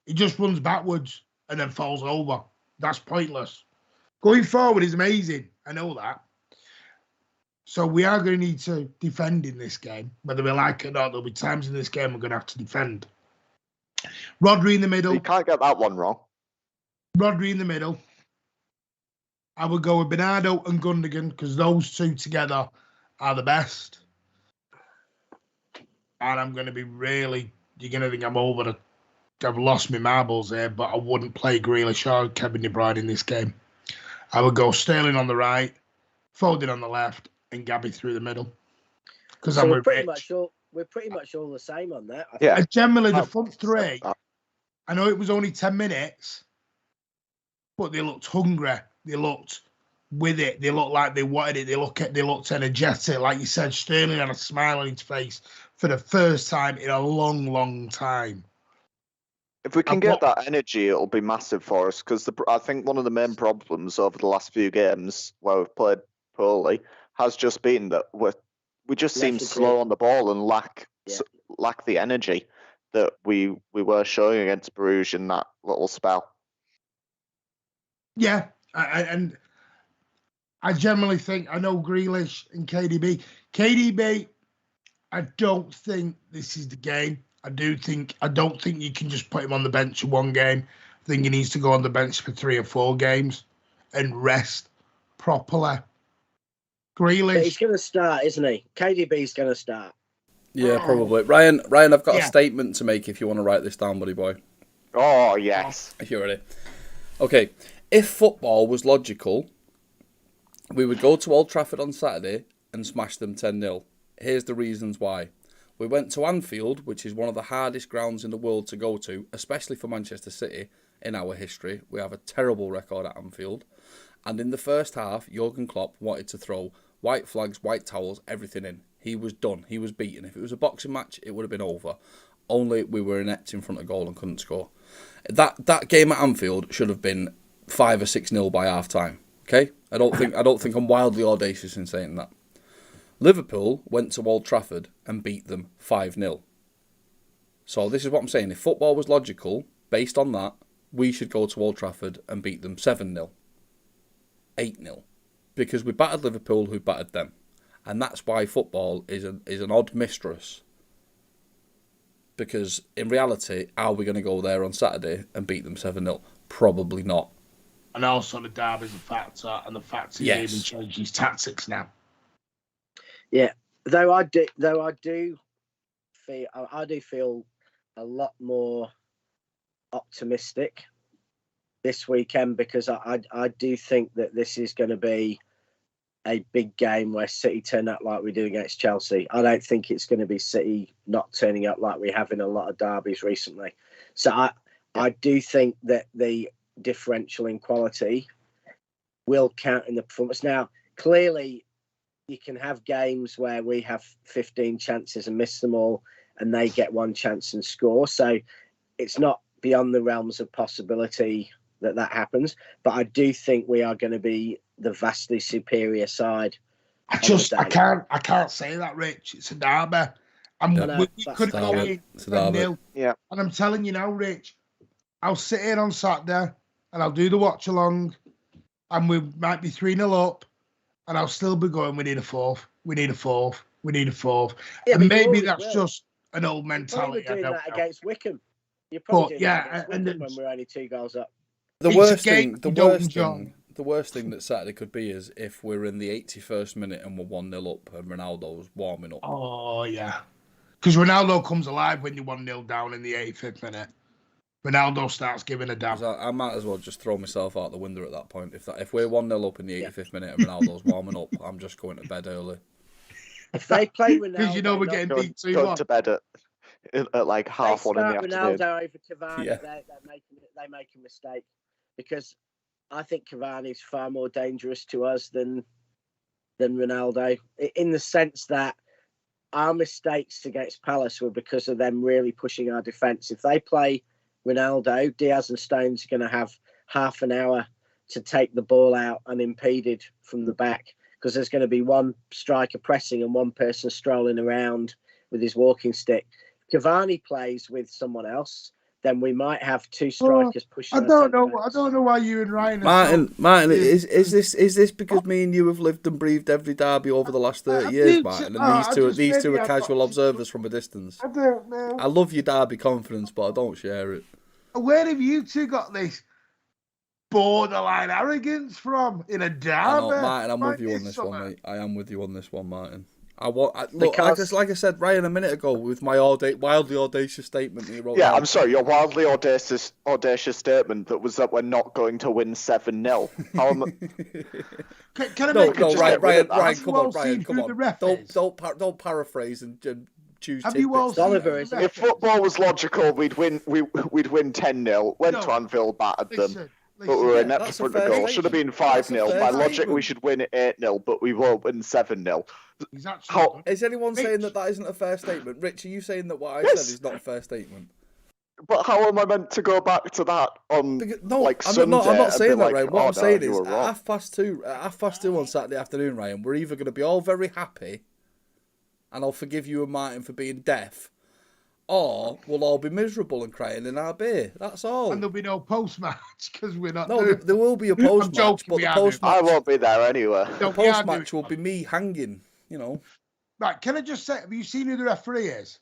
He just runs backwards and then falls over. That's pointless. Going forward is amazing. I know that. So we are going to need to defend in this game. Whether we like it or not, there'll be times in this game we're going to have to defend. Rodri in the middle. You can't get that one wrong. Rodri in the middle. I would go with Bernardo and Gundogan, because those two together are the best. And I'm going to be really... You're going to think I've lost my marbles here, but I wouldn't play Grealish or Kevin De Bruyne in this game. I would go Sterling on the right, Foden on the left, and Gabby through the middle. Because so we're pretty much all the same on that. Generally, the front three, I know it was only 10 minutes, but they looked hungry. They looked with it. They looked like they wanted it. They looked energetic. Like you said, Sterling had a smile on his face for the first time in a long, long time. If we can get that energy, it'll be massive for us, because I think one of the main problems over the last few games where we've played poorly has just been that we just seem slow on the ball and lack the energy that we were showing against Bruges in that little spell. Yeah, and I generally think, I know Grealish and KDB, I don't think this is the game. I don't think you can just put him on the bench in one game. I think he needs to go on the bench for 3 or 4 games and rest properly. Grealish. But he's going to start, isn't he? KDB's going to start. Yeah, probably. Ryan, I've got a statement to make if you want to write this down, buddy boy. Oh, yes. If you're ready. Okay, if football was logical, we would go to Old Trafford on Saturday and smash them 10-0. Here's the reasons why. We went to Anfield, which is one of the hardest grounds in the world to go to, especially for Manchester City in our history. We have a terrible record at Anfield. And in the first half, Jurgen Klopp wanted to throw white flags, white towels, everything in. He was done. He was beaten. If it was a boxing match, it would have been over. Only we were inept in front of goal and couldn't score. That game at Anfield should have been 5 or 6-0 by half time. Okay? I don't think I'm wildly audacious in saying that. Liverpool went to Old Trafford and beat them 5-0. So this is what I'm saying. If football was logical, based on that, we should go to Old Trafford and beat them 7-0. 8-0. Because we battered Liverpool, who battered them. And that's why football is an odd mistress. Because in reality, are we going to go there on Saturday and beat them 7-0? Probably not. And also the derby's a factor, and the fact he's even changed his tactics now. Yeah, though I do feel a lot more optimistic this weekend, because I do think that this is going to be a big game where City turn up like we do against Chelsea. I don't think it's going to be City not turning up like we have in a lot of derbies recently. So I do think that the differential in quality will count in the performance. Now, clearly, you can have games where we have 15 chances and miss them all, and they get one chance and score. So it's not beyond the realms of possibility that happens. But I do think we are going to be the vastly superior side. I can't say that, Rich. It's a derby. We could go in 0. Yeah. And I'm telling you now, Rich, I'll sit in on Saturday and I'll do the watch along, and we might be 3-0 up. And I'll still be going, we need a fourth. We need a fourth. We need a fourth. Yeah, and maybe that's just an old mentality. You're doing that against Wickham. You're probably doing that against Wickham when we're only 2 goals up. The worst thing that Saturday could be is if we're in the 81st minute and we're 1-0 up and Ronaldo's warming up. Oh, yeah. Because Ronaldo comes alive when you're 1-0 down in the 85th minute. Ronaldo starts giving a damn. I might as well just throw myself out the window at that point. If we're 1-0 up in the 85th minute and Ronaldo's warming up, I'm just going to bed early. If they play Ronaldo, because you know we're getting beat 2-1. Going to bed at like half 1 in the afternoon. Ronaldo over Cavani, they make a mistake, because I think Cavani's far more dangerous to us than Ronaldo, in the sense that our mistakes against Palace were because of them really pushing our defence. If they play Ronaldo, Diaz and Stones are going to have half an hour to take the ball out unimpeded from the back, because there's going to be one striker pressing and one person strolling around with his walking stick. If Cavani plays with someone else, then we might have 2 strikers pushing. I don't know why you and Ryan. Martin, is this because me and you have lived and breathed every derby over the last 30 years, Martin? And these two are casual observers from a distance. I don't know. I love your derby confidence, but I don't share it. Where have you two got this borderline arrogance from in a derby? I know, Martin, I'm with you on this one, mate. I am with you on this one, Martin. Like I said, Ryan, a minute ago, with my wildly audacious statement that you wrote. Yeah, I'm sorry, your wildly audacious statement that was that we're not going to win 7-0. Can I make Ryan, come on. Don't paraphrase and choose tidbits. If football was logical, we'd win 10-0. Went to Anfield, battered them. But we were inept in front of goal. Should have been 5-0. By logic, we should win 8-0, but we won't win 7-0. Is anyone saying that isn't a fair statement? Rich, are you saying that what I said is not a fair statement? But how am I meant to go back to that on Sunday? I'm not saying that, Ryan. What I'm saying is, at 2:30 on Saturday afternoon, Ryan, we're either going to be all very happy, and I'll forgive you and Martin for being deaf, or we'll all be miserable and crying in our beer. That's all. And there'll be no post-match because we're not. No, there will be a post-match, but the post-match, I won't be there anyway. The post-match will be me hanging. Right, can I just say, have you seen who the referee is?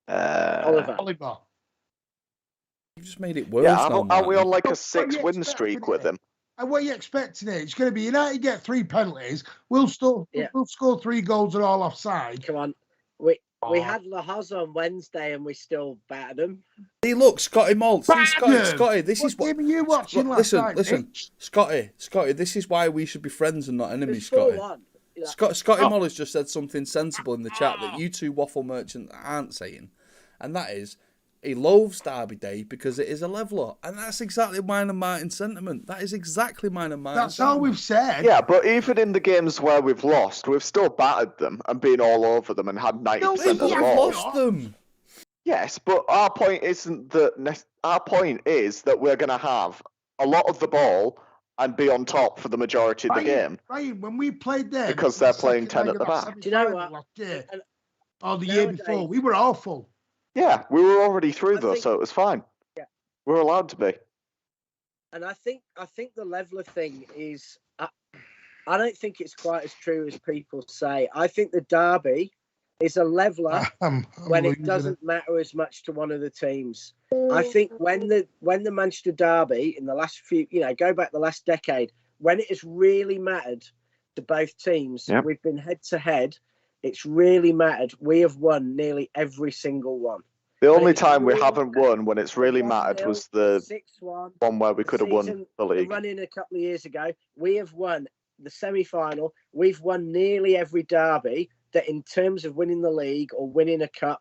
Oliver. You just made it worse. Yeah, are we on like a 6-win streak with him? And what are you expecting here? It's going to be United get 3 penalties. We'll score 3 goals and all offside. Come on. We had La Hoz on Wednesday and we still battered them. Hey, look, Scotty Maltz. See, Battered? Scotty, this is What what. game are you watching last night, Listen, bitch? Scotty, this is why we should be friends and not enemies, It's Scotty. 4-1. Yeah. Scotty Oh. Moller's just said something sensible in the chat that you two waffle merchants aren't saying, and that is he loathes Derby Day because it is a leveller, and that's exactly mine and Martin's sentiment. That is exactly mine and Martin's That's all sentiment. we've said. Yeah, but even in the games where we've lost, we've still battered them and been all over them and had 90% No, of Hey, the but yeah, we've ball. lost them. Yes, but our point isn't that. Our point is that we're going to have a lot of the ball and be on top for the majority of the game. Ryan, when we played them, Because in the they're playing second 10 leg at the of that back. Do you know semi-final what? last year, And or the year nowadays- before, we were awful. Yeah, we were already through I though, think- so it was fine. Yeah. We're allowed to be. And I think the leveler thing is, I don't think it's quite as true as people say. I think the derby is a leveler I'm when losing it doesn't matter as much to one of the teams. I think when the Manchester derby in the last few, go back the last decade, when it has really mattered to both teams, Yep. we've been head to head. It's really mattered. We have won nearly every single one. The But only it's time we really haven't won when it's really 1-0, mattered was the 6-1. one where we could have won season, the league. run in a couple of years ago. We have won the semi-final. We've won nearly every derby that, in terms of winning the league or winning a cup,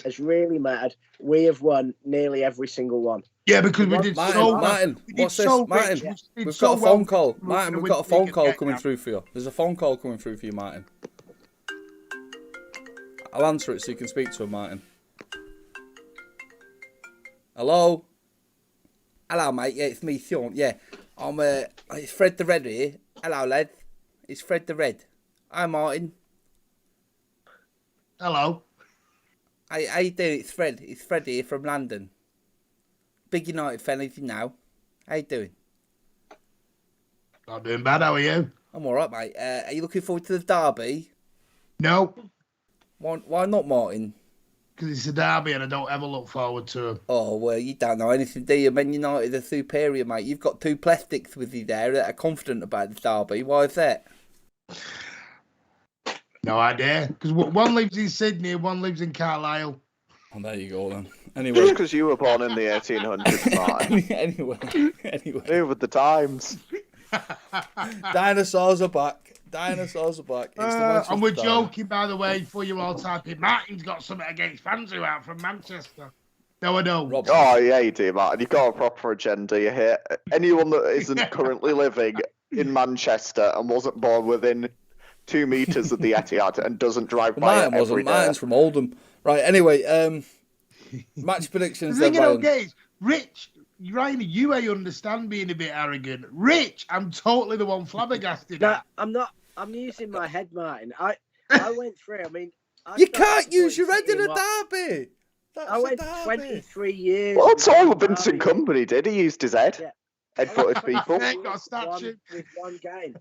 has really mattered. We have won nearly every single one. Yeah, because we did Martin, so well. Martin, We did what's this? so Martin, rich, we did we've so got a well phone call. for Martin, the we've got a Winter phone League call again coming now. through for you. There's a phone call coming through for you, Martin. I'll answer it so you can speak to him, Martin. Hello? Hello, mate. Yeah, it's me, Sean. Yeah, it's Fred the Red here. Hello, lad. It's Fred the Red. Hi, Martin. Hello. Hey, how you doing? It's Fred. It's Fred here from London. Big United fan, as you know. How you doing? Not doing bad. How are you? I'm alright, mate. Are you looking forward to the derby? No, Why not, Martin? because it's a derby and I don't ever look forward to it. Oh, well, you don't know anything, do you? Man United are superior, mate. You've got two plastics with you there that are confident about the derby. Why is that? No idea. Because one lives in Sydney, one lives in Carlisle. Oh, there you go, then. Just Anyway. because you were born in the 1800s, Martin. anyway. New with the times. Dinosaurs are back. Dinosaurs are back. It's the Manchester And we're derby. joking, by the way, before you all type in. Martin's got something against fans who are from Manchester. No, I don't. Rob, Oh, yeah, you do, Martin. You've got a proper agenda. You hate anyone that isn't currently living in Manchester and wasn't born within 2 meters of the Etihad and doesn't drive by Martin it wasn't. every day. Martin's from Oldham. Right, anyway, match The predictions thing then, I don't Ryan. get is, Rich, Ryan, you I understand being a bit arrogant. Rich, I'm totally the one flabbergasted. No, at. I'm not. I'm using my head, Martin. I went through. I mean, I You started can't use your head supporting in a City derby. That's I a went derby. 23 years. Well, that's with all Derby. Vincent Company did. He used his head. Yeah. Head-footed people. Hey, got a statue. with one game.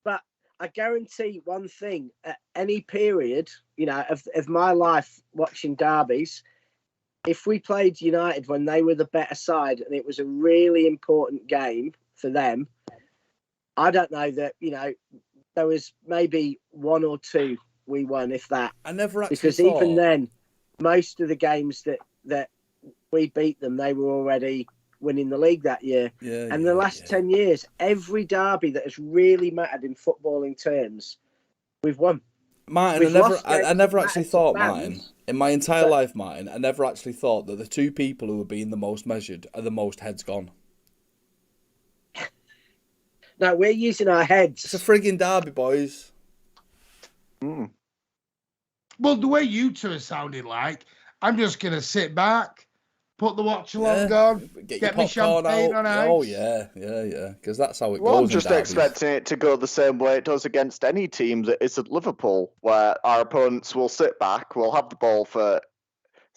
But I guarantee one thing: at any period, of my life watching derbies, if we played United when they were the better side and it was a really important game for them, I don't know that there was maybe 1 or 2 we won, if that. I never actually Because thought. even then, most of the games that we beat them, they were already winning the league that year. Yeah, And yeah, the last yeah. 10 years, every derby that has really mattered in footballing terms, we've won. Martin, We've lost I games never that actually matter to thought, fans, Martin, in my entire but- life, Martin, I never actually thought that the two people who are being the most measured are the most heads gone. No, we're using our heads. It's a frigging derby, boys. Mm. Well, the way you two are sounding like, I'm just going to sit back, put the watch along on, Get get your me popcorn champagne out. on ice. Oh, yeah. Because that's how it Well, I'm goes in just derbies. expecting it to go the same way it does against any team that isn't Liverpool, where our opponents will sit back, will have the ball for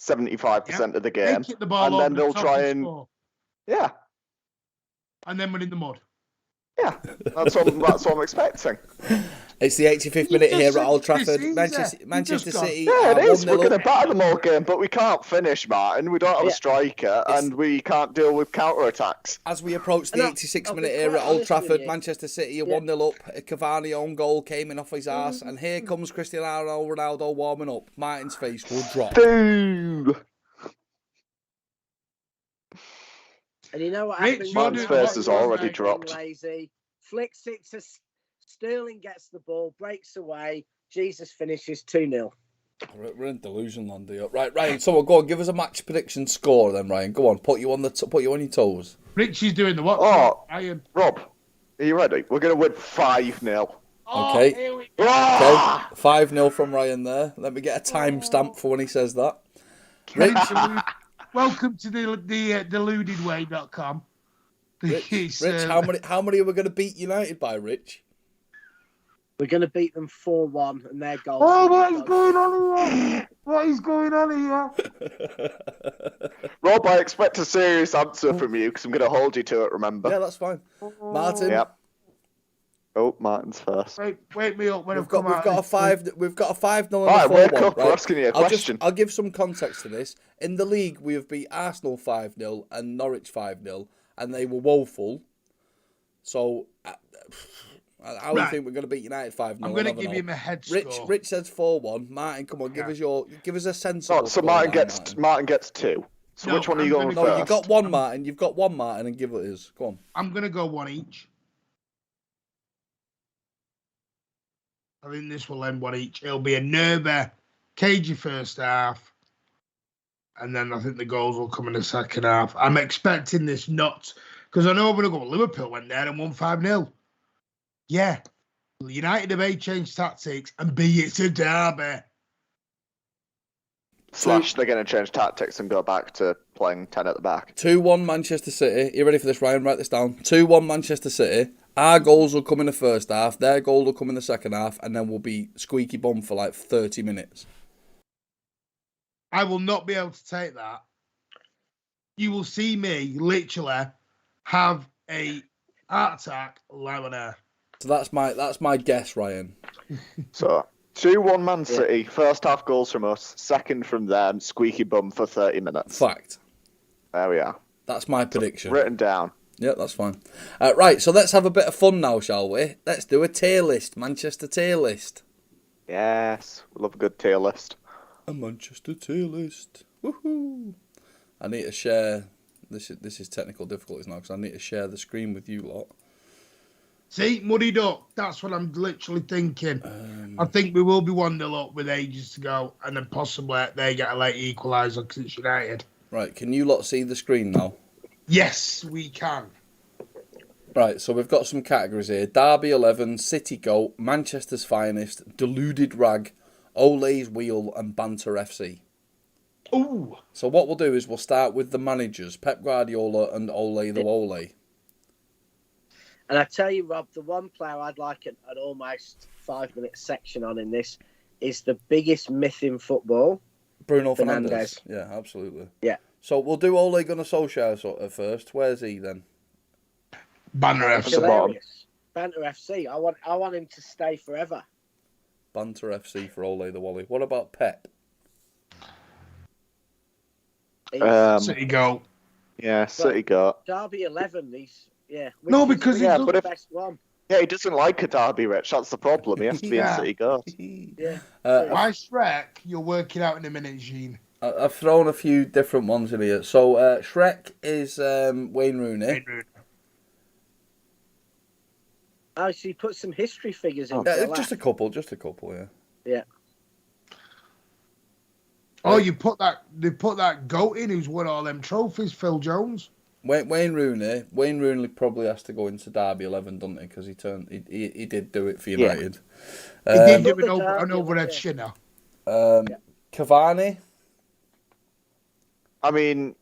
75% of the They game, kick the ball and over then the they'll top try and and score, yeah, and then we're in the mud. that's what I'm expecting. It's the 85th minute here at Old Trafford. Manchester City. Yeah, it is. We're 1-0 going to up. batter them all game, but we can't finish, Martin. We don't have a striker, It's- and we can't deal with counter-attacks. As we approach the And 86th I'll be minute here quite at Old honest with Trafford, you. Manchester City are Yeah. 1-0 up. A Cavani own goal came in off his arse, and here comes Cristiano Ronaldo warming up. Martin's face will drop. Boo! And you know what Rich, happens? you're Man's doing face what has you want, already mate. dropped. Lazy. Flicks it to Sterling, gets the ball, breaks away. Jesus finishes 2-0. We're in delusion land here. Right, Ryan. So go on, give us a match prediction score then, Ryan. Go on, put you on your toes. Richie's doing the what? Oh, Ryan. Rob, are you ready? We're going to win 5-0. Okay. Here we go. Okay, Ah! 5-0 from Ryan there. Let me get a timestamp for when he says that. Rich, Welcome to the deludedway.com. Rich, how many are we going to beat United by, Rich? We're going to beat them 4-1, and their goals. Oh, what is going on here? What is going on here? Rob, I expect a serious answer from you because I'm going to hold you to it, remember? Yeah, that's fine. Martin, Yep. Oh, Martin's first. Wake me up when we've got a 5-0 and a 4-1. Alright, wake up, right? we're asking you a question. I'll give some context to this. In the league, we have beat Arsenal 5-0 and Norwich 5-0, and they were woeful. So, how do you think we're going to beat United 5-0? I'm going to give him a head score. Rich says 4-1. Martin, come on, give us a sensible. So score, Martin gets 2. So No, which one are I'm you going gonna- first? No, you got one, Martin. You've got one, Martin, and give it us. Go on. I'm going to go one each. I think this will end one each. It'll be a nervy, cagey first half. And then I think the goals will come in the second half. I'm expecting this not... Because I know we're going to go, Liverpool went there and won 5-0. Yeah. United have A, changed tactics, and B, it's a derby. / they're going to change tactics and go back to playing 10 at the back. 2-1 Manchester City. You ready for this, Ryan? Write this down. 2-1 Manchester City. Our goals will come in the first half. Their goal will come in the second half. And then we'll be squeaky bum for like 30 minutes. I will not be able to take that. You will see me literally have a heart attack live on air. So that's my guess, Ryan. So 2-1 Man City. First half goals from us. Second from them. Squeaky bum for 30 minutes. Fact. There we are. That's my prediction. Written down. Yeah, that's fine. Right, so let's have a bit of fun now, shall we? Let's do a tier list. Manchester tier list. Yes. We love a good tier list. A Manchester tier list. Woohoo! I need to share. This is technical difficulties now because I need to share the screen with you lot. See, muddied up. That's what I'm literally thinking. I think we will be 1-0 up with ages to go, and then possibly they get a late equaliser because it's United. Right, can you lot see the screen now? Yes, we can. Right, so we've got some categories here. Derby 11, City Goat, Manchester's Finest, Deluded Rag, Ole's Wheel, and Banter FC. Ooh. So what we'll do is we'll start with the managers, Pep Guardiola and Ole the Ole. And I tell you, Rob, the one player I'd like an almost 5-minute section on in this is the biggest myth in football, Bruno Fernandes. Fernandes. Yeah, absolutely. Yeah. So we'll do Ole Gunnar Solskjaer sort of first. Where's he then? Banner FC. Hilarious. Banter FC. I want him to stay forever. Banter FC for Ole the Wally. What about Pep? City go. Yeah, City go. Derby 11. No, because Yeah, he but does, if best one. yeah, he doesn't like a derby, Rich. That's the problem. He has to be Yeah. in City goat. Yeah. why Shrek, you'll work it out in a minute, Jean. I've thrown a few different ones in here. So Shrek is Wayne Rooney. Oh, so you put some history figures in. for Just a that. couple, yeah. Yeah. Oh, they put that goat in who's won all them trophies, Phil Jones. Wayne Rooney probably has to go into Derby 11, doesn't he? Because he did do it for United. He did do Another an Derby, overhead yeah. shinner. Cavani. I mean,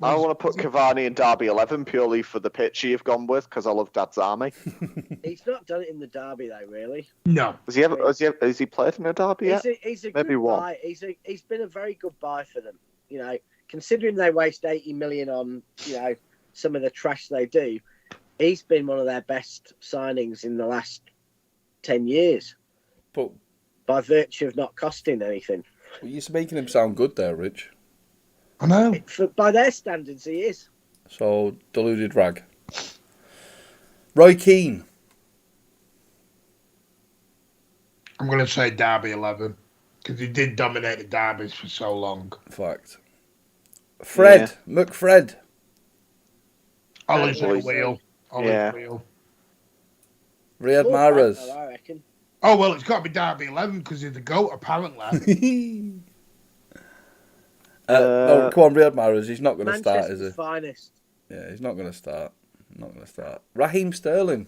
I want to put Cavani in Derby 11 purely for the pitch you've gone with because I love Dad's Army. He's not done it in the Derby though, really. No. Has he played in a Derby yet? He's a Maybe good one. buy. He's been a very good buy for them. You know, considering they waste 80 million on some of the trash they do, he's been one of their best signings in the last 10 years But by virtue of not costing anything. you're making him sound good there, Rich. I know. By their standards, he is. So, deluded rag. Roy Keane. I'm going to say Derby 11 because he did dominate the derbies for so long. Fact. Fred. McFred. Ollie's Ollie's- wheel. Ollie's yeah. wheel. Riyad Full Mahrez. back, though, I reckon. Oh, well, it's got to be Derby 11 because he's the GOAT, apparently. No, come on, Riyad Mahrez. He's not going to start, is Manchester's he? finest. Yeah, he's not going to start. Not going to start. Raheem Sterling.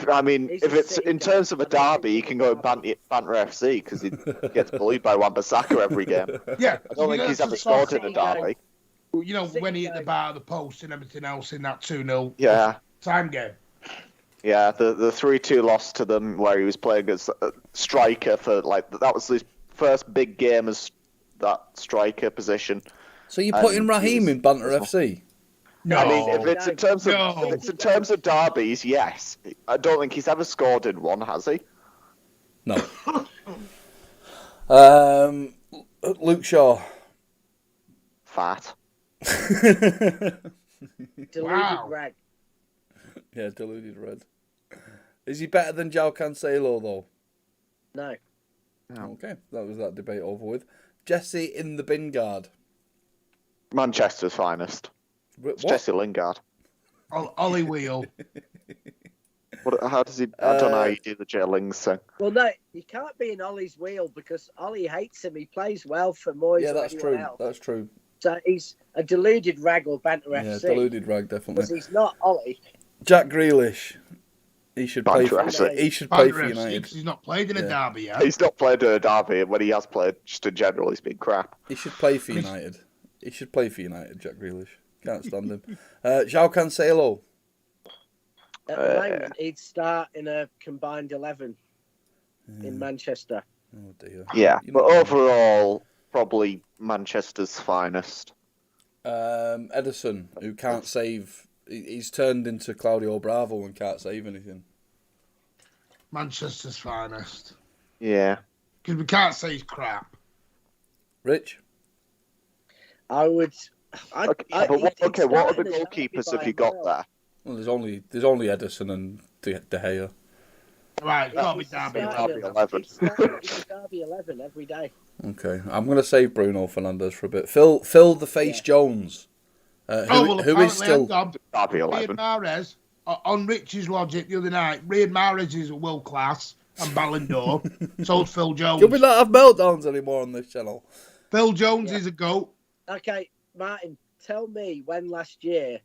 I mean, He's if a it's city in guy. terms of a I don't think derby, you he's can a go derby. Banter FC because he gets bullied by Wan-Bissaka every game. Yeah. I don't think he's ever that's scored the in a soft- derby. You know, when he hit the bar of the post and everything else in that 2-0 Yeah, time game. yeah. The 3-2 loss to them where he was playing as a striker for that was his first big game as that striker position. So you're putting And Raheem he in Banter was- FC? No. I mean, if it's in terms of No. if it's in terms of derbies, yes. I don't think he's ever scored in one, has he? No. Luke Shaw. Fat. Deluded Wow. rag. Yeah, deluded red. Is he better than João Cancelo, though? No. Okay, that was that debate over with. Jesse in the bin guard. Manchester's finest. It's What? Jesse Lingard. Ollie Wheel. How does he? I don't know how you do the J-Lings thing. Well, no, you can't be in Ollie's wheel because Ollie hates him. He plays well for Moyes. Yeah, or that's anyone true. else. That's true. So he's a deluded rag or Banter Yeah, FC deluded rag, definitely. because he's not Ollie. Jack Grealish. He should play Banter for. FC. He should play Banter for FC United. 'cause he's not played in a Yeah. derby yet. He's not played in a derby, and when he has played, just in general, he's been crap. He should play for United. He should play for United, Jack Grealish. Can't stand him. João Cancelo. At the moment, he'd start in a combined 11 in Manchester. Oh dear. Yeah, You're but not- overall, probably Manchester's finest. Edison, who can't save. He's turned into Claudio Bravo and can't save anything. Manchester's finest. Yeah. Because we can't say he's crap. Rich. Okay, but what other starting goalkeepers by have you a got mile. there? Well, there's only Edison and De Gea. Right, it's got to be He's Derby starting 11. Derby 11. He's Derby 11 every day. Okay, I'm gonna save Bruno Fernandes for a bit. Phil the Face Yeah. Jones. Who is apparently, still? hang on. Derby Riyad 11. Mahrez, on Rich's logic the other night, Riyad Mahrez is a world class and Ballon d'Or. So's Phil Jones. Can we not have meltdowns anymore on this channel? Phil Jones Yeah. is a GOAT. Okay, Martin, tell me when last year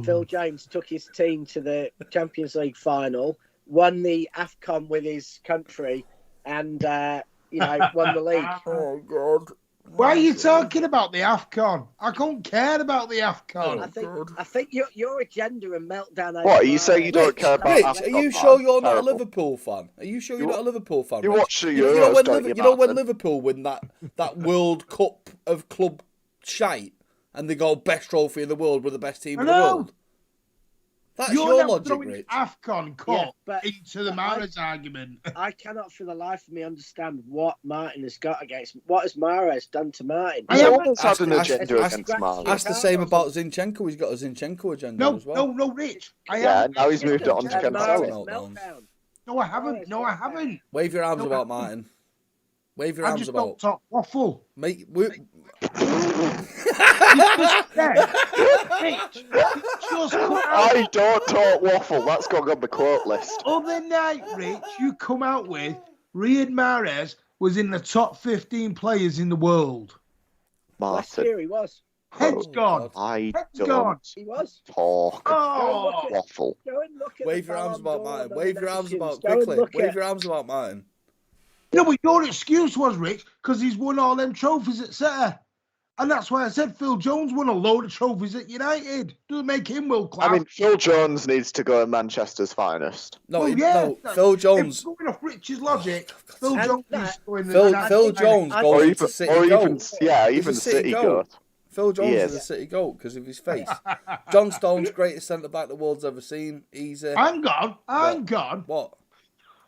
Phil Jones took his team to the Champions League final, won the AFCON with his country, and won the league. Oh God. Why are you talking about the AFCON? I don't care about the AFCON. I think your agenda and meltdown. over What, are you saying you don't Rich, care about Rich, AFCON? are you sure you're not a Terrible. Liverpool fan? Are you sure you're You- not a Liverpool fan? you Rich? watch the You know Euros, when don't you, you know when Martin? Liverpool win that World Cup of club shite and they go best trophy in the world, we're the best team I in the know. world. That's You're your now logic, throwing Rich. AFCON Cup Yeah, but- into the but I- Mahrez argument. I cannot for the life of me understand what Martin has got against. What has Mahrez done to Martin? I He's am- always had an ask- agenda ask- against ask- Marley. That's the same about Zinchenko. He's got a Zinchenko agenda No, as well. no, Rich. I Yeah, haven't. now he's moved it on to Mahrez Cancelo. meltdown. No, I haven't. No, I haven't. Wave your arms No, about, Martin. Wave your I arms just about. don't talk waffle. Make. Rich, just come out. I don't talk waffle. That's going on the quote list. Other night, Rich, you come out with Riyad Mahrez was in the top 15 players in the world. Last Martin, year he was. Head's Oh, gone. God. I Head's don't gone. He was. talk Oh, waffle. Go and look at Wave the your arms Ballon about d'Or Martin. Wave your arms nominations. about Go and quickly. look Wave at- your arms about Martin. no, but your excuse was, Rich, because he's won all them trophies at City. And that's why I said Phil Jones won a load of trophies at United. Doesn't make him world class. I mean, Phil Jones needs to go in Manchester's finest. No, Well, he- yeah, no. Phil Jones. If going off Rich's logic, Phil And Jones that- is going Phil in the Phil United Jones I- goes Or into even, City or goal. even, yeah, He's even a City City goat. goat. Phil Jones He is is. a City goat because of his face. John Stone's greatest centre back the world's ever seen. He's a Hang on. What?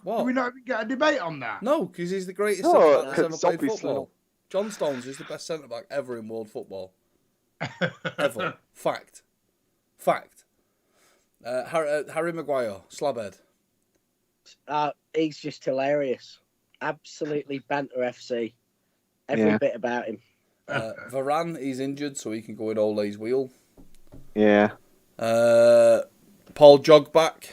What? Do we not even get a debate on that? No, because he's the greatest No, centre back that's ever it's played obviously football. not. John Stones is the best centre back ever in world football. Ever. Fact. Harry Maguire, slabhead. He's just hilarious. Absolutely banter FC. Every bit about him. Varane, he's injured, so he can go in Ole's wheel. Yeah. Paul Jogback.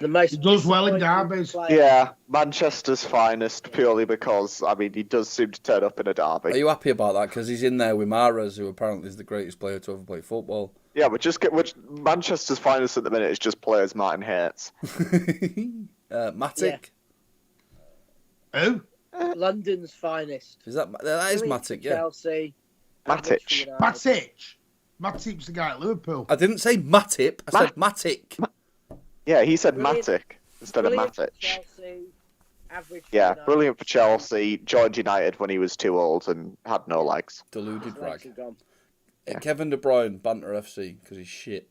The most He does well in disappointing derbies. player. Yeah, Manchester's finest, purely because, I mean, he does seem to turn up in a Are derby. you happy about that? Because he's in there with Mahrez, who apparently is the greatest player to ever play football. Yeah, but Manchester's finest at the minute is just players Martin hates. Matic. Who? London's finest. Is that is Brilliant Matic? for Yeah. Chelsea. Matic. average for United. Matic. Matic's the guy at Liverpool. I didn't say Matip. I said Matic. Yeah, he said Brilliant. Matic instead of Brilliant for Matic. Chelsea. Average for Yeah, United. brilliant for Chelsea. Joined United when he was too old and had no legs. Deluded His legs rag. are gone. Yeah. Kevin De Bruyne, banter FC, because he's shit.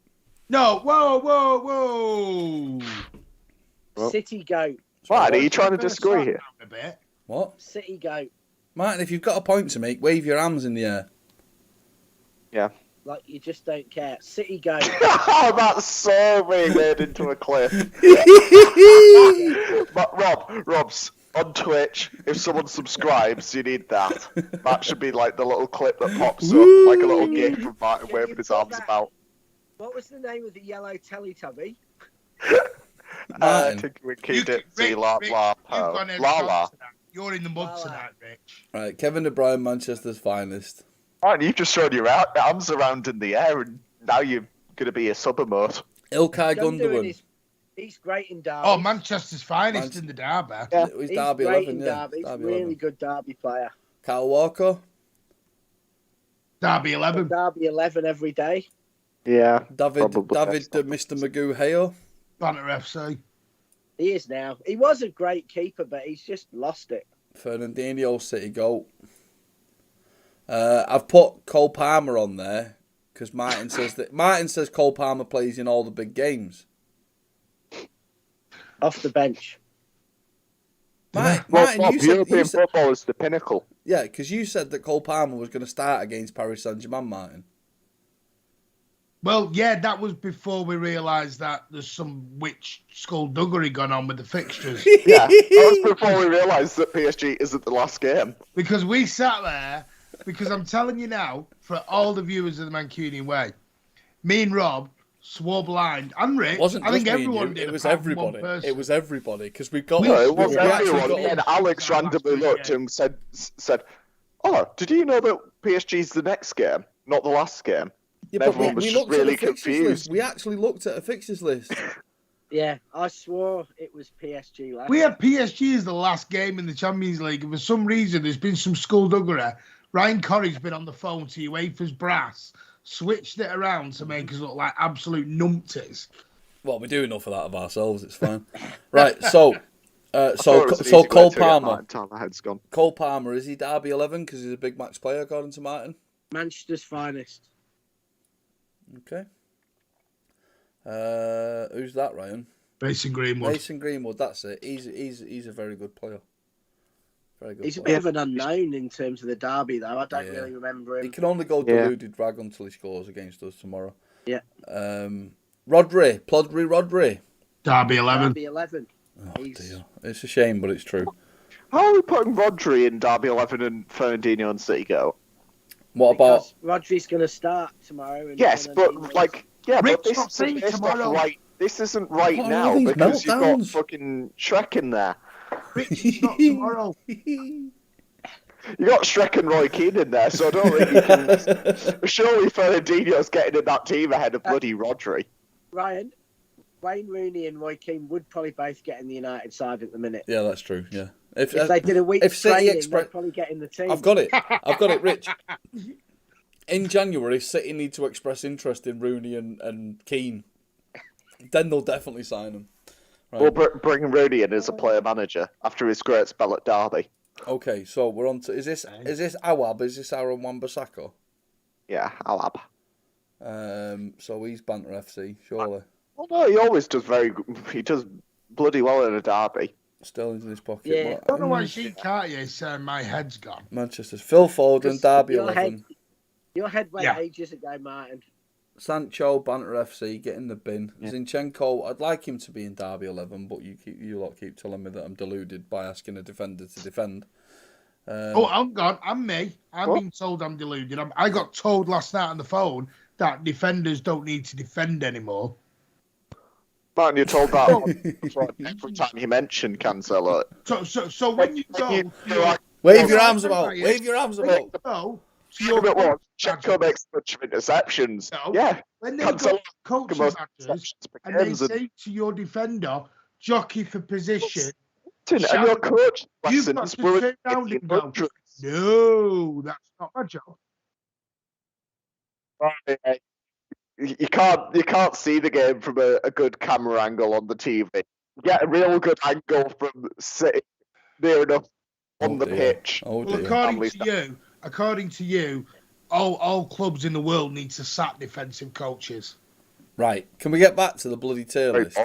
No, whoa. Well- City goat. What, are you trying to Gonna disagree slow here? down a bit. What? City goat. Martin, if you've got a point to make, wave your arms in the air. Like you just don't care. City goat. Oh, that's so being made into a clip. But Rob's on Twitch. If someone subscribes, you need that. That should be like the little clip that pops up, like a little gif of Martin Can waving you his put arms that- about. What was the name of the yellow Teletubby? Martin. Tinky Winky You- Dipsy Rich, La Rich, La you've Po. gone La La. tonight. You're in the mud Lala. tonight, Rich. Right, Kevin De Bruyne, Manchester's finest. Martin, you've just thrown your arms around in the air and now you're going to be a sub emote. Ilkay Gundogan Gundogan. He's great in derby. Oh, Manchester's finest Man- in the derby. Yeah. He's He's Derby great 11, in yeah. derby. He's Derby really 11. good derby player. Kyle Walker. Derby 11. Derby 11 every day. Yeah. David Probably Mr. Magoo Hale. Banner FC. He is now. He was a great keeper, but he's just lost it. Fernandinho, City goal. I've put Cole Palmer on there because Martin says Cole Palmer plays in all the big games. Off the bench. Martin, Well, you said, European football is the pinnacle. yeah, because you said that Cole Palmer was going to start against Paris Saint-Germain, Martin. Well, yeah, that was before we realised that there's some witch skullduggery gone on with the fixtures. Yeah, that was before we realised that PSG isn't the last game. Because we sat there, because I'm telling you now, for all the viewers of the Mancunian Way, me and Rob swore blind, and Rich, It wasn't I think just me and everyone you, did. it was apart from one everybody. person. It was everybody because we've got. No, it wasn't we actually everyone. got- And Alex randomly looked and said, "Oh, did you know that PSG's the next game, not the last game?" Yeah, And but we everyone was just looked at really the fixtures confused. list. We actually looked at a fixtures list. Yeah, I swore it was PSG last. We had PSG as the last game in the Champions League, and for some reason, there's been some skullduggery. Ryan Corrie's been on the phone to UEFA's brass, switched it around to make us look like absolute numpties. Well, we do enough of that of ourselves. It's fine. Right. So, I thought it was an so easy way Cole to get Palmer. Martin time, my head's gone. Cole Palmer, is he Derby 11 because he's a big match player according to Martin? Manchester's finest. Okay. Who's that, Ryan? Mason Greenwood. Mason Greenwood. That's it. He's a very good player. Very good. He's a player. bit of an unknown in terms of the derby, though. I don't Yeah. really remember He him. can only go Yeah. deluded rag until he scores against us tomorrow. Yeah. Rodri. Derby 11. Derby 11. Oh He's- dear. It's a shame, but it's true. How are we putting Rodri in Derby 11 and Fernandinho and City go? What about? Because Rodri's going to start tomorrow. And Yes, but Fernandinho's- like, yeah, Rich, but this I'll see isn't you based tomorrow. off right. This isn't right What are now all these because you've got meltdowns? fucking Shrek in there. Rich, it's not tomorrow. You got Shrek and Roy Keane in there, so I don't think you can. Surely Fernandinho's getting in that team ahead of bloody Rodri. Ryan, Wayne Rooney and Roy Keane would probably both get in the United side at the minute. Yeah, that's true. Yeah. If If they did a week's if City training, Express- they'd probably get in the team. I've got it, Rich. In January, City need to express interest in Rooney and Keane. Then they'll definitely sign him. Right. We'll bring Rooney in as a player manager after his great spell at Derby. Okay, so we're on to is this Awab? Is this Aaron Wan-Bissaka? Yeah, I'll have. So he's banter FC, surely. Well, no, he always does very good. He does bloody well in a derby. Sterling's in his pocket. Yeah. I don't know why she can't you saying my head's gone. Manchester's Phil Foden, Derby Your 11. Your head went Yeah. ages ago, Martin. Sancho, Banter FC, get in the bin. Yeah. Zinchenko, I'd like him to be in Derby 11, but you lot keep telling me that I'm deluded by asking a defender to defend. I'm gone. I'm me. I'm being told I'm deluded. I got told last night on the phone that defenders don't need to defend anymore. Martin, you're told that every time you mention Cancelo. So when you go, Wave your arms about. Wave your arms about. Checo makes a bunch of interceptions. No. Yeah. When they go Cancelo coaching most matches interceptions per and they games. say to your defender, jockey for position, And your coach you've got lessons to were turn around and go, hundreds. no, that's not my job. Right. You can't see the game from a good camera angle on the TV. You get a real good angle from sitting near enough on the pitch. Oh, Well, dear. according to you, all clubs in the world need to sack defensive coaches. Right, can we get back to the bloody tier list?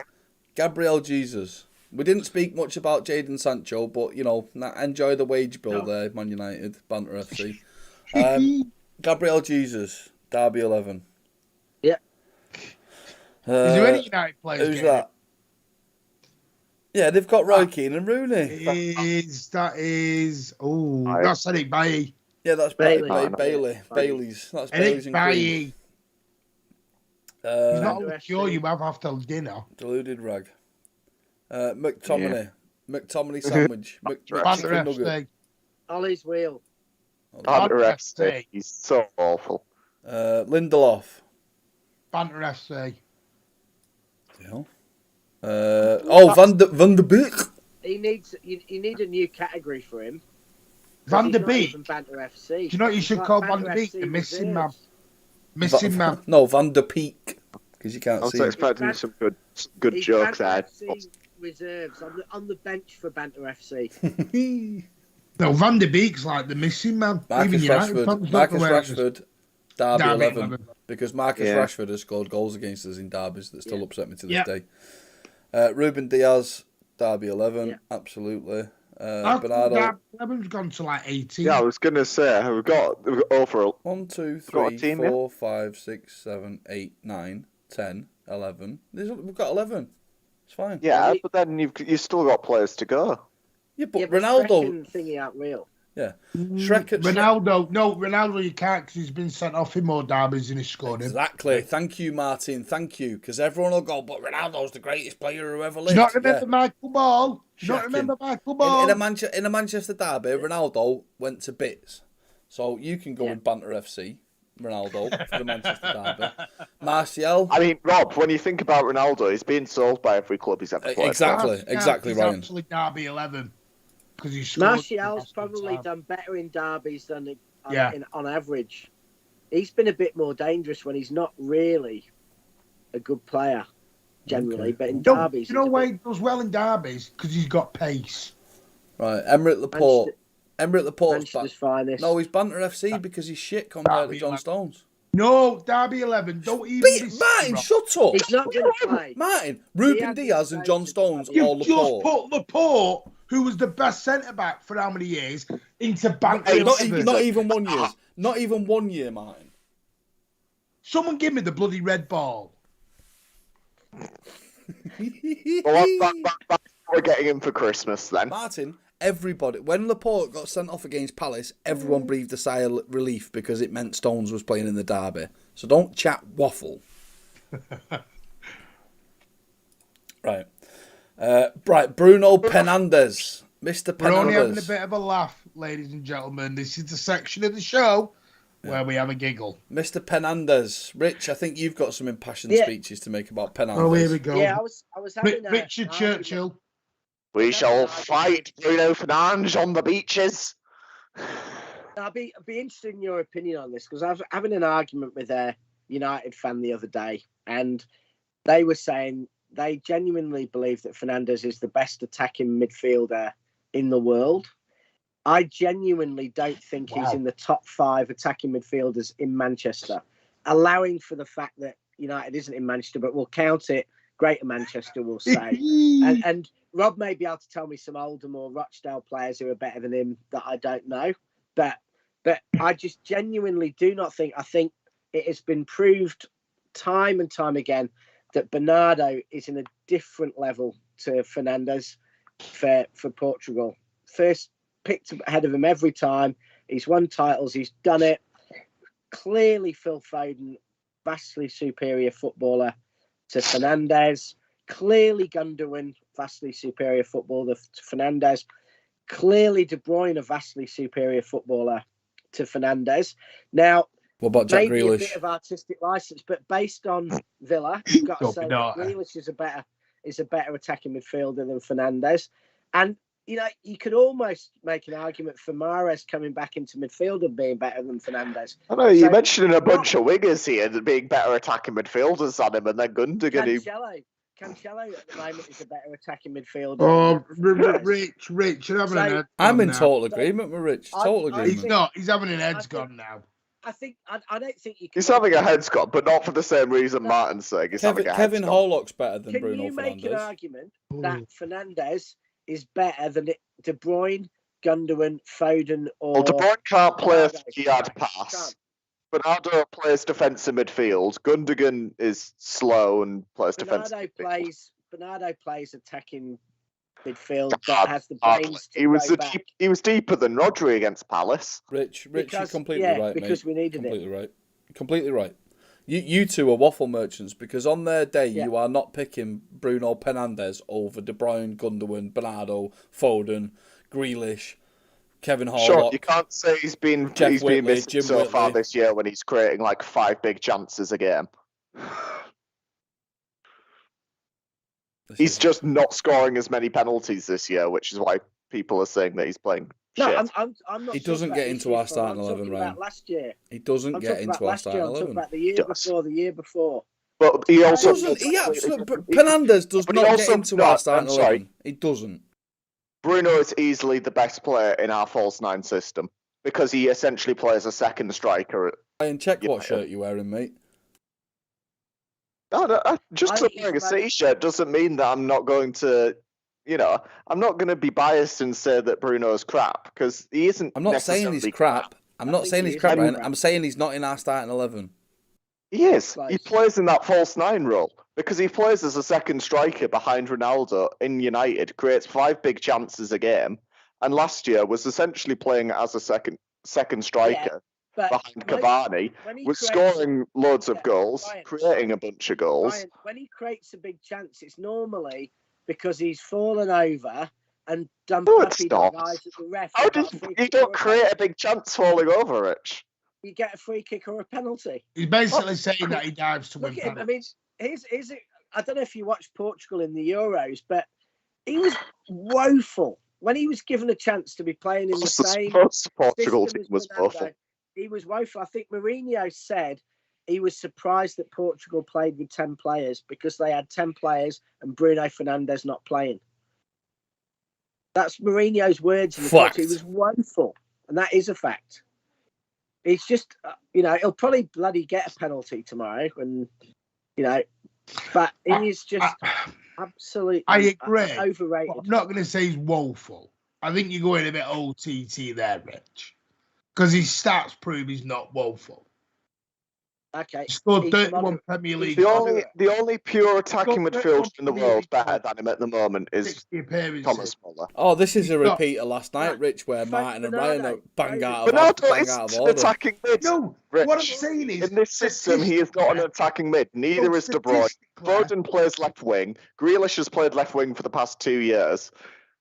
Gabriel Jesus. We didn't speak much about Jadon Sancho, but, enjoy the wage bill there, Man United, Banter FC. Gabriel Jesus, Derby 11. Yeah. Is there any United players? Who's that? Yeah, they've got Roy Keane and Rooney. That's Eric Bailly. Yeah, that's Bailey. Bailey. Bailey's. That's Bailey's Eric and Cream. Bailly. He's not a cure you have after dinner. Deluded rag. McTominay. McTominay sandwich. Banter Nugget. FC. Ollie's wheel. Banter Banter FC. FC. He's so awful. Lindelof. Banter FC. Van de Beek. You need a new category for him. Van de He's not Beek. even Banter FC. Do you know what you should call Van de Beek? The missing man. Missing man. No, Van de Peek. Because you can't I was see. expecting some good He's jokes Banter there. FC reserves on the bench for Banter FC. No, Van de Beek's like the missing man. Marcus Rashford. Marcus Rashford. Derby Derby 11. Because Marcus Rashford has scored goals against us in derbies that still upset me to this day. Ruben Diaz, Derby 11. Absolutely. Bernardo. 11's gone to like 18. Yeah, I was going to say, we've got over 1, 2, got a 3, team, 4, 5, 6, 7, 8, 9, 10, 11. We've got 11. It's fine. Yeah, but then you've still got players to go. Yeah, but Shrek Ronaldo. and thingy aren't real. Yeah. Ronaldo, you can't because he's been sent off in more derbies than he's scored in. Exactly. Thank you, Martin. Thank you. Because everyone will go, but Ronaldo's the greatest player who ever lived. Do you not remember Michael Ball? Do you not Shocking. remember Michael Ball? In a Manchester derby, Ronaldo went to bits. So you can go in Banter FC, Ronaldo, for the Manchester derby. Martial. I mean, Rob, when you think about Ronaldo, he's being sold by every club he's ever played. Exactly, he's Ryan. actually Derby 11. Martial's probably done better in derbies than on average. He's been a bit more dangerous when he's not really a good player, generally. But in derbies... You know why he does well in derbies? Because he's got pace. Right, Emerick Laporte. Emerick Laporte's Manchester's finest. No, he's Banter FC because he's shit compared to John Stones. No, Derby 11. Don't even... Martin, shut up. He's not going to play. Martin, Ruben Diaz and John Stones You or just Laporte. put Laporte, who was the best centre-back for how many years, into Banter 11. Not even 1 year. Not even 1 year, Martin. Someone give me the bloody red ball. Well, that's we're getting him for Christmas then. Martin, everybody, when Laporte got sent off against Palace, everyone breathed a sigh of relief because it meant Stones was playing in the derby. So don't chat waffle. Right. Bruno Fernandes. Mr. Fernandes. We're only having a bit of a laugh, ladies and gentlemen. This is the section of the show where we have a giggle. Mr. Fernandes. Rich, I think you've got some impassioned speeches to make about Fernandes. Oh, here we go. Yeah, I was having Richard Churchill. We shall fight Bruno Fernandes on the beaches. I'd be interested in your opinion on this because I was having an argument with a United fan the other day, and they were saying they genuinely believe that Fernandes is the best attacking midfielder in the world. I genuinely don't think he's in the top 5 attacking midfielders in Manchester, allowing for the fact that United isn't in Manchester, but we'll count it Greater Manchester will say. and Rob may be able to tell me some Oldham or Rochdale players who are better than him that I don't know. But I just genuinely do not think. I think it has been proved time and time again that Bernardo is in a different level to Fernandes for Portugal. First picked ahead of him every time. He's won titles. He's done it. Clearly, Phil Foden, vastly superior footballer to Fernandes. Clearly, Gundogan, vastly superior footballer to Fernandes. Clearly, De Bruyne, a vastly superior footballer to Fernandes. Now, what about Jack maybe Grealish? A bit of artistic license, but based on Villa, you've got to say that Grealish is a better attacking midfielder than Fernandes. And you could almost make an argument for Mahrez coming back into midfield and being better than Fernandes. I know, you're mentioning a bunch of wingers here that being better attacking midfielders than him, and then Gundogan. Cancelo at the moment is a better attacking midfielder. Oh, Rich, you're having an head. I'm in total agreement with Rich. Total agreement. He's not. He's having an head's gone now. I don't think you can. He's having a head's gone, but not for the same reason Martin's saying. Kevin Horlock's better than Bruno Fernandes. Can you make an argument that Fernandes is better than De Bruyne, Gundogan, Foden, or... Well, De Bruyne can't play a CTID pass. Bernardo plays defensive midfield. Gundogan is slow and plays defensive midfield. Bernardo plays attacking midfield that has the brains to go back. He was deeper than Rodri against Palace. Rich, you're completely right, because mate. We needed completely right. Completely right. You two are waffle merchants because on their day you are not picking Bruno Fernandes over De Bruyne, Gundogan, Bernardo, Foden, Grealish, Kevin Horlock. Sure, you can't say he's been missing Jim so Whitley. far this year when he's creating like 5 big chances a game. He's just not scoring as many penalties this year, which is why people are saying that he's playing. No, shit. I'm not. He doesn't get into our starting 11, Ryan. Last year. He doesn't get into our starting 11. I'm talking about the year before. But he also Fernandes does not get into our starting 11. He doesn't. Bruno is easily the best player in our false 9 system because he essentially plays a second striker. Ryan, check what shirt you're wearing, mate. No, just wearing a City shirt doesn't mean that I'm not going to, I'm not going to be biased and say that Bruno's crap because he isn't. I'm not saying he's crap. I'm not saying he's crap, Ryan. I'm saying he's not in our starting 11. He is. He plays in that false 9 role because he plays as a second striker behind Ronaldo in United, creates 5 big chances a game, and last year was essentially playing as a second striker. Behind Cavani, was scoring loads of goals, creating a bunch of goals. Ryan, when he creates a big chance, it's normally because he's fallen over and done puppy the guys at the ref. You don't create a big chance falling over, Rich. You get a free kick or a penalty. He's basically saying that he dives to win penalties. I mean, here's it. I don't know if you watched Portugal in the Euros, but he was woeful when he was given a chance to be playing in the same. Portugal team was woeful. He was woeful. I think Mourinho said he was surprised that Portugal played with 10 players because they had 10 players and Bruno Fernandes not playing. That's Mourinho's words. He was woeful. And that is a fact. It's just, he'll probably bloody get a penalty tomorrow. And, but he is just absolutely I agree. Overrated. I'm not going to say he's woeful. I think you're going a bit OTT there, Rich. Because his stats prove he's not woeful. Okay. He scored 31 Premier League. The only pure attacking midfielder in the world better than him at the moment is Thomas Muller. Oh, this is a repeat of last night, Rich, where Martin and Ryan bang out of order. Attacking mid. No, Rich, what I'm saying is... in this system, he is not an attacking mid. Neither is De Bruyne. Foden plays left wing. Grealish has played left wing for the past 2 years.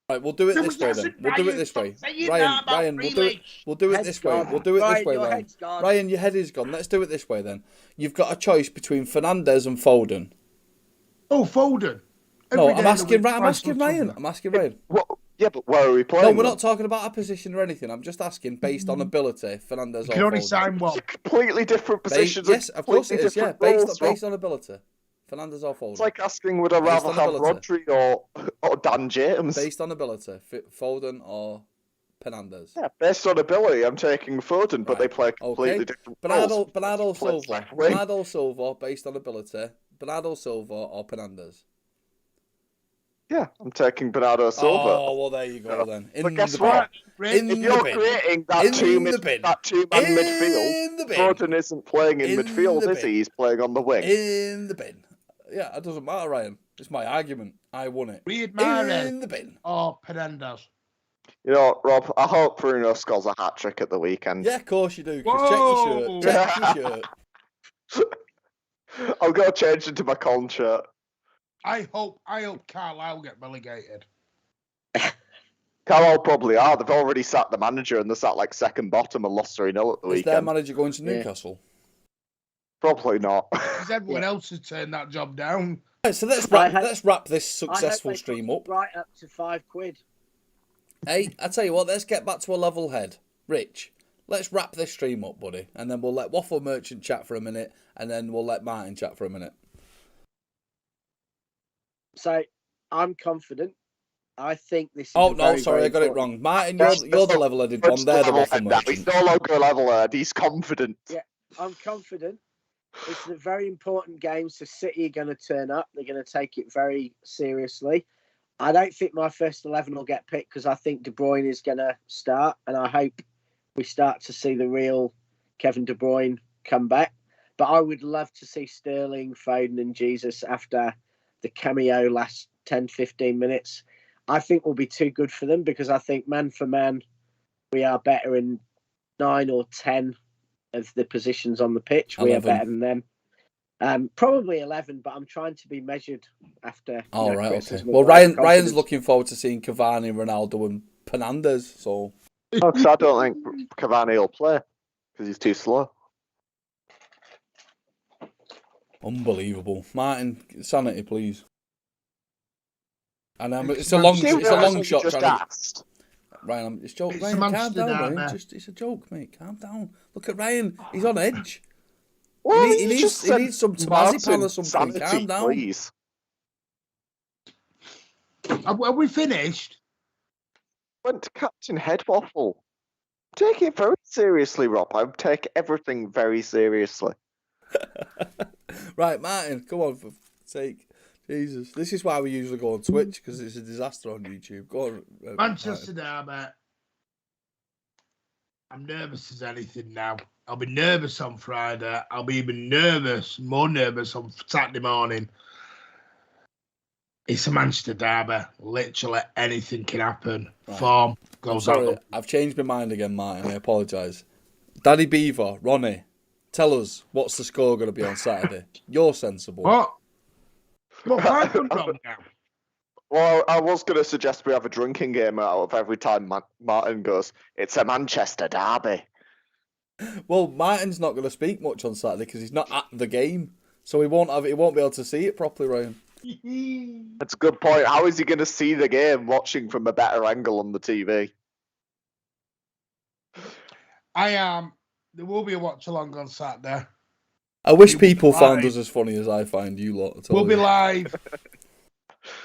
Right, we'll do it this way then. We'll do it this way. Ryan, we'll do it this way. We'll do it this way, Ryan. Ryan, your head is gone. Let's do it this way then. You've got a choice between Fernandes and Foden. Oh, Foden. No, I'm asking Ryan. Yeah, but where are we playing? No, we're not talking about a position or anything. I'm just asking based on ability, Fernandes or Foden. You can only sign one. Completely different positions. Yes, of course it is. Yeah, based on ability. Fernandes or Foden? It's like asking, would I rather have Rodri or Dan James? Based on ability, Foden or Fernandes? Yeah, based on ability, I'm taking Foden, but they play completely different roles. Bernardo Silva, based on ability, Bernardo Silva or Fernandes? Yeah, I'm taking Bernardo Silva. Oh, well, there you go then. But guess what? In If the you're bin. creating that In the bin. two-man In midfield, the bin. Foden isn't playing in midfield, the is bin. he? He's playing on the wing. In the bin. Yeah, it doesn't matter, Ryan. It's my argument. I won it. Read Mahrez In the bin. or Fernandes. You know, Rob, I hope Bruno scores a hat-trick at the weekend. Yeah, of course you do. Check your shirt. Check your shirt. I'll go change into my Colin shirt. I hope Carlisle get relegated. Carlisle probably are. They've already sacked the manager and they're sat like second bottom and lost 3-0 at the Is weekend. their manager going to Newcastle? Probably not. Because everyone else has turned that job down. Right, so let's wrap this successful stream up. Right up to £5. Hey, I tell you what, let's get back to a level head. Rich, let's wrap this stream up, buddy, and then we'll let Waffle Merchant chat for a minute, and then we'll let Martin chat for a minute. So, I'm confident. I think this is I got it wrong. Martin, you're the level-headed one. They're the Waffle Merchant. He's no longer a level-head. He's confident. Yeah, I'm confident. It's a very important game, so City are going to turn up. They're going to take it very seriously. I don't think my first 11 will get picked because I think De Bruyne is going to start, and I hope we start to see the real Kevin De Bruyne come back. But I would love to see Sterling, Foden and Jesus after the cameo last 10, 15 minutes. I think we'll be too good for them because I think man for man, we are better in 9 or 10 of the positions on the pitch. 11. We are better than them. Probably 11, but I'm trying to be measured after. Right, Christmas. okay. Well, Ryan's looking forward to seeing Cavani, Ronaldo, and Fernandes. So, because I don't think Cavani will play because he's too slow. Unbelievable, Martin. Sanity, please. And it's a long shot. Just asked. Ryan, it's joke. Ryan, calm down, Ryan. It's a joke, mate. Calm down. Look at Ryan. He's on edge. Well, he needs some Tabazzi or something. Calm down. Please. Have we finished? Went to Captain Headwaffle. Take it very seriously, Rob. I take everything very seriously. Right, Martin, come on, for sake. Jesus. This is why we usually go on Twitch, because it's a disaster on YouTube. Go on. Manchester Derby. I'm nervous as anything now. I'll be nervous on Friday. I'll be even more nervous on Saturday morning. It's a Manchester Derby. Literally anything can happen. Right. Form goes out. I've changed my mind again, Martin. I apologise. Daddy Beaver, Ronnie, tell us what's the score going to be on Saturday. You're sensible. What? What have I done wrong now? Well, I was going to suggest we have a drinking game out of every time Martin goes, it's a Manchester Derby. Well, Martin's not going to speak much on Saturday because he's not at the game. So he won't be able to see it properly, Ryan. That's a good point. How is he going to see the game watching from a better angle on the TV? There will be a watch along on Saturday. I wish people found us as funny as I find you lot. We'll be live.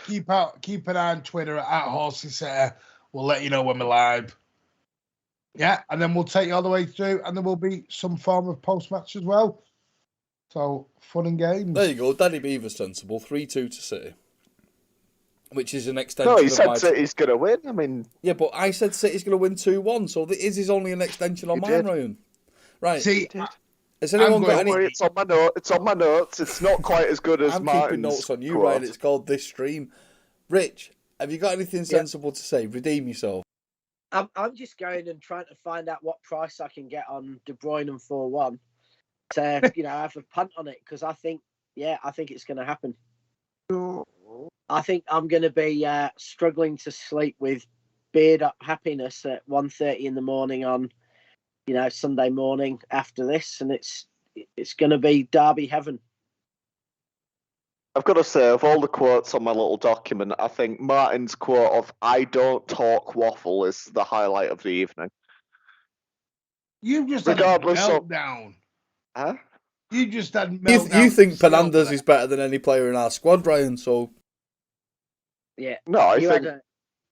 Keep an eye on Twitter at Horsey City. We'll let you know when we're live. Yeah, and then we'll take you all the way through, and there will be some form of post-match as well. So, fun and games. There you go. Daddy Beaver's sensible. 3-2 to City. Which is an extension. No, he said City's going to win. I mean... Yeah, but I said City's going to win 2-1, so this is only an extension on mine, Ryan. Right. See... Has anyone got any... It's on my notes. It's not quite as good as Martin's. I'm keeping notes on you, Ryan. It's called This Stream. Rich, have you got anything sensible to say? Redeem yourself. I'm just going and trying to find out what price I can get on De Bruyne and 4-1 to, have a punt on it because I think it's going to happen. I think I'm going to be struggling to sleep with beard up happiness at 1:30 in the morning on, Sunday morning after this, and it's going to be Derby heaven. I've got to say, of all the quotes on my little document, I think Martin's quote of "I don't talk waffle" is the highlight of the evening. You've just had a meltdown. Huh? You just had meltdown. You think Fernandes is better than any player in our squad, Ryan? So yeah. No, I think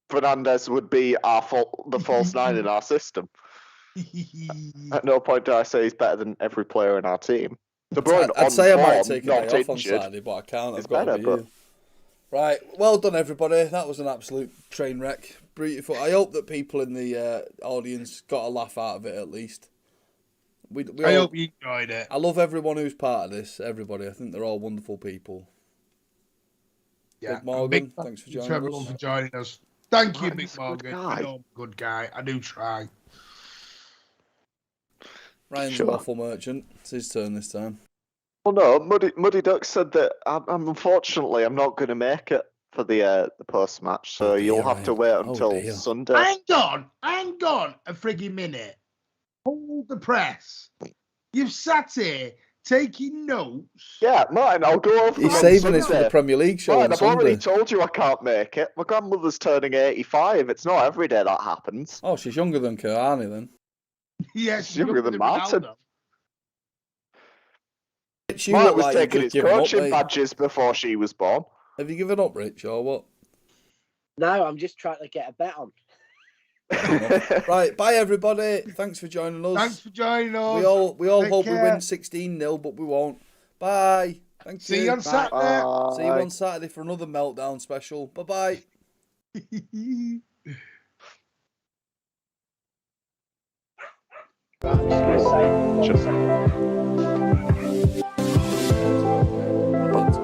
Fernandes would be the false nine in our system. At no point do I say he's better than every player in our team. De Bruyne I'd on say I might form, take a not day off on injured. Saturday, but I can't. I've It's got to better, be but- here. Right, well done, everybody. That was an absolute train wreck. Beautiful. I hope that people in the audience got a laugh out of it at least. I hope you enjoyed it. I love everyone who's part of this. Everybody. I think they're all wonderful people. Yeah, Big Morgan, and thanks for to joining everyone us. for joining us. Thank you, Martin's Big a good Morgan. guy. You know I'm a good guy. I do try. Ryan's Sure. a waffle merchant. It's his turn this time. Well, no, Muddy Duck said that I'm unfortunately I'm not going to make it for the post match, so Oh, dear, you'll have to Ryan. wait Oh, until dear. Sunday. Hang on a frigging minute. Hold the press. You've sat here taking notes. Yeah, Martin, I'll go over He's them on saving this for Sunday. the Premier League show Martin, on I've already Sunday. told you I can't make it. My grandmother's turning 85. It's not every day that happens. Oh, she's younger than Kahani then. Yes, She's younger than Martin. Ronaldo. Rich, you Martin look was like taking you've his just given up, coaching mate. badges before she was born. Have you given up, Rich, or what? No, I'm just trying to get a bet on. Right, bye everybody. Thanks for joining us. Thanks for joining us. We all Take hope we care. win 16-0, but we won't. Bye. Thank See you. you on Saturday. See you on Saturday for another meltdown special. Bye-bye. Right, I'm just going to say Just-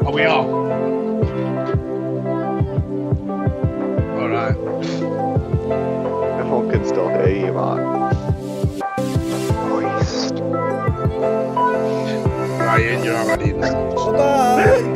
Are we on? All right. Everyone can still hear you, Martin. Christ. Ryan, you're already in. Bye-bye.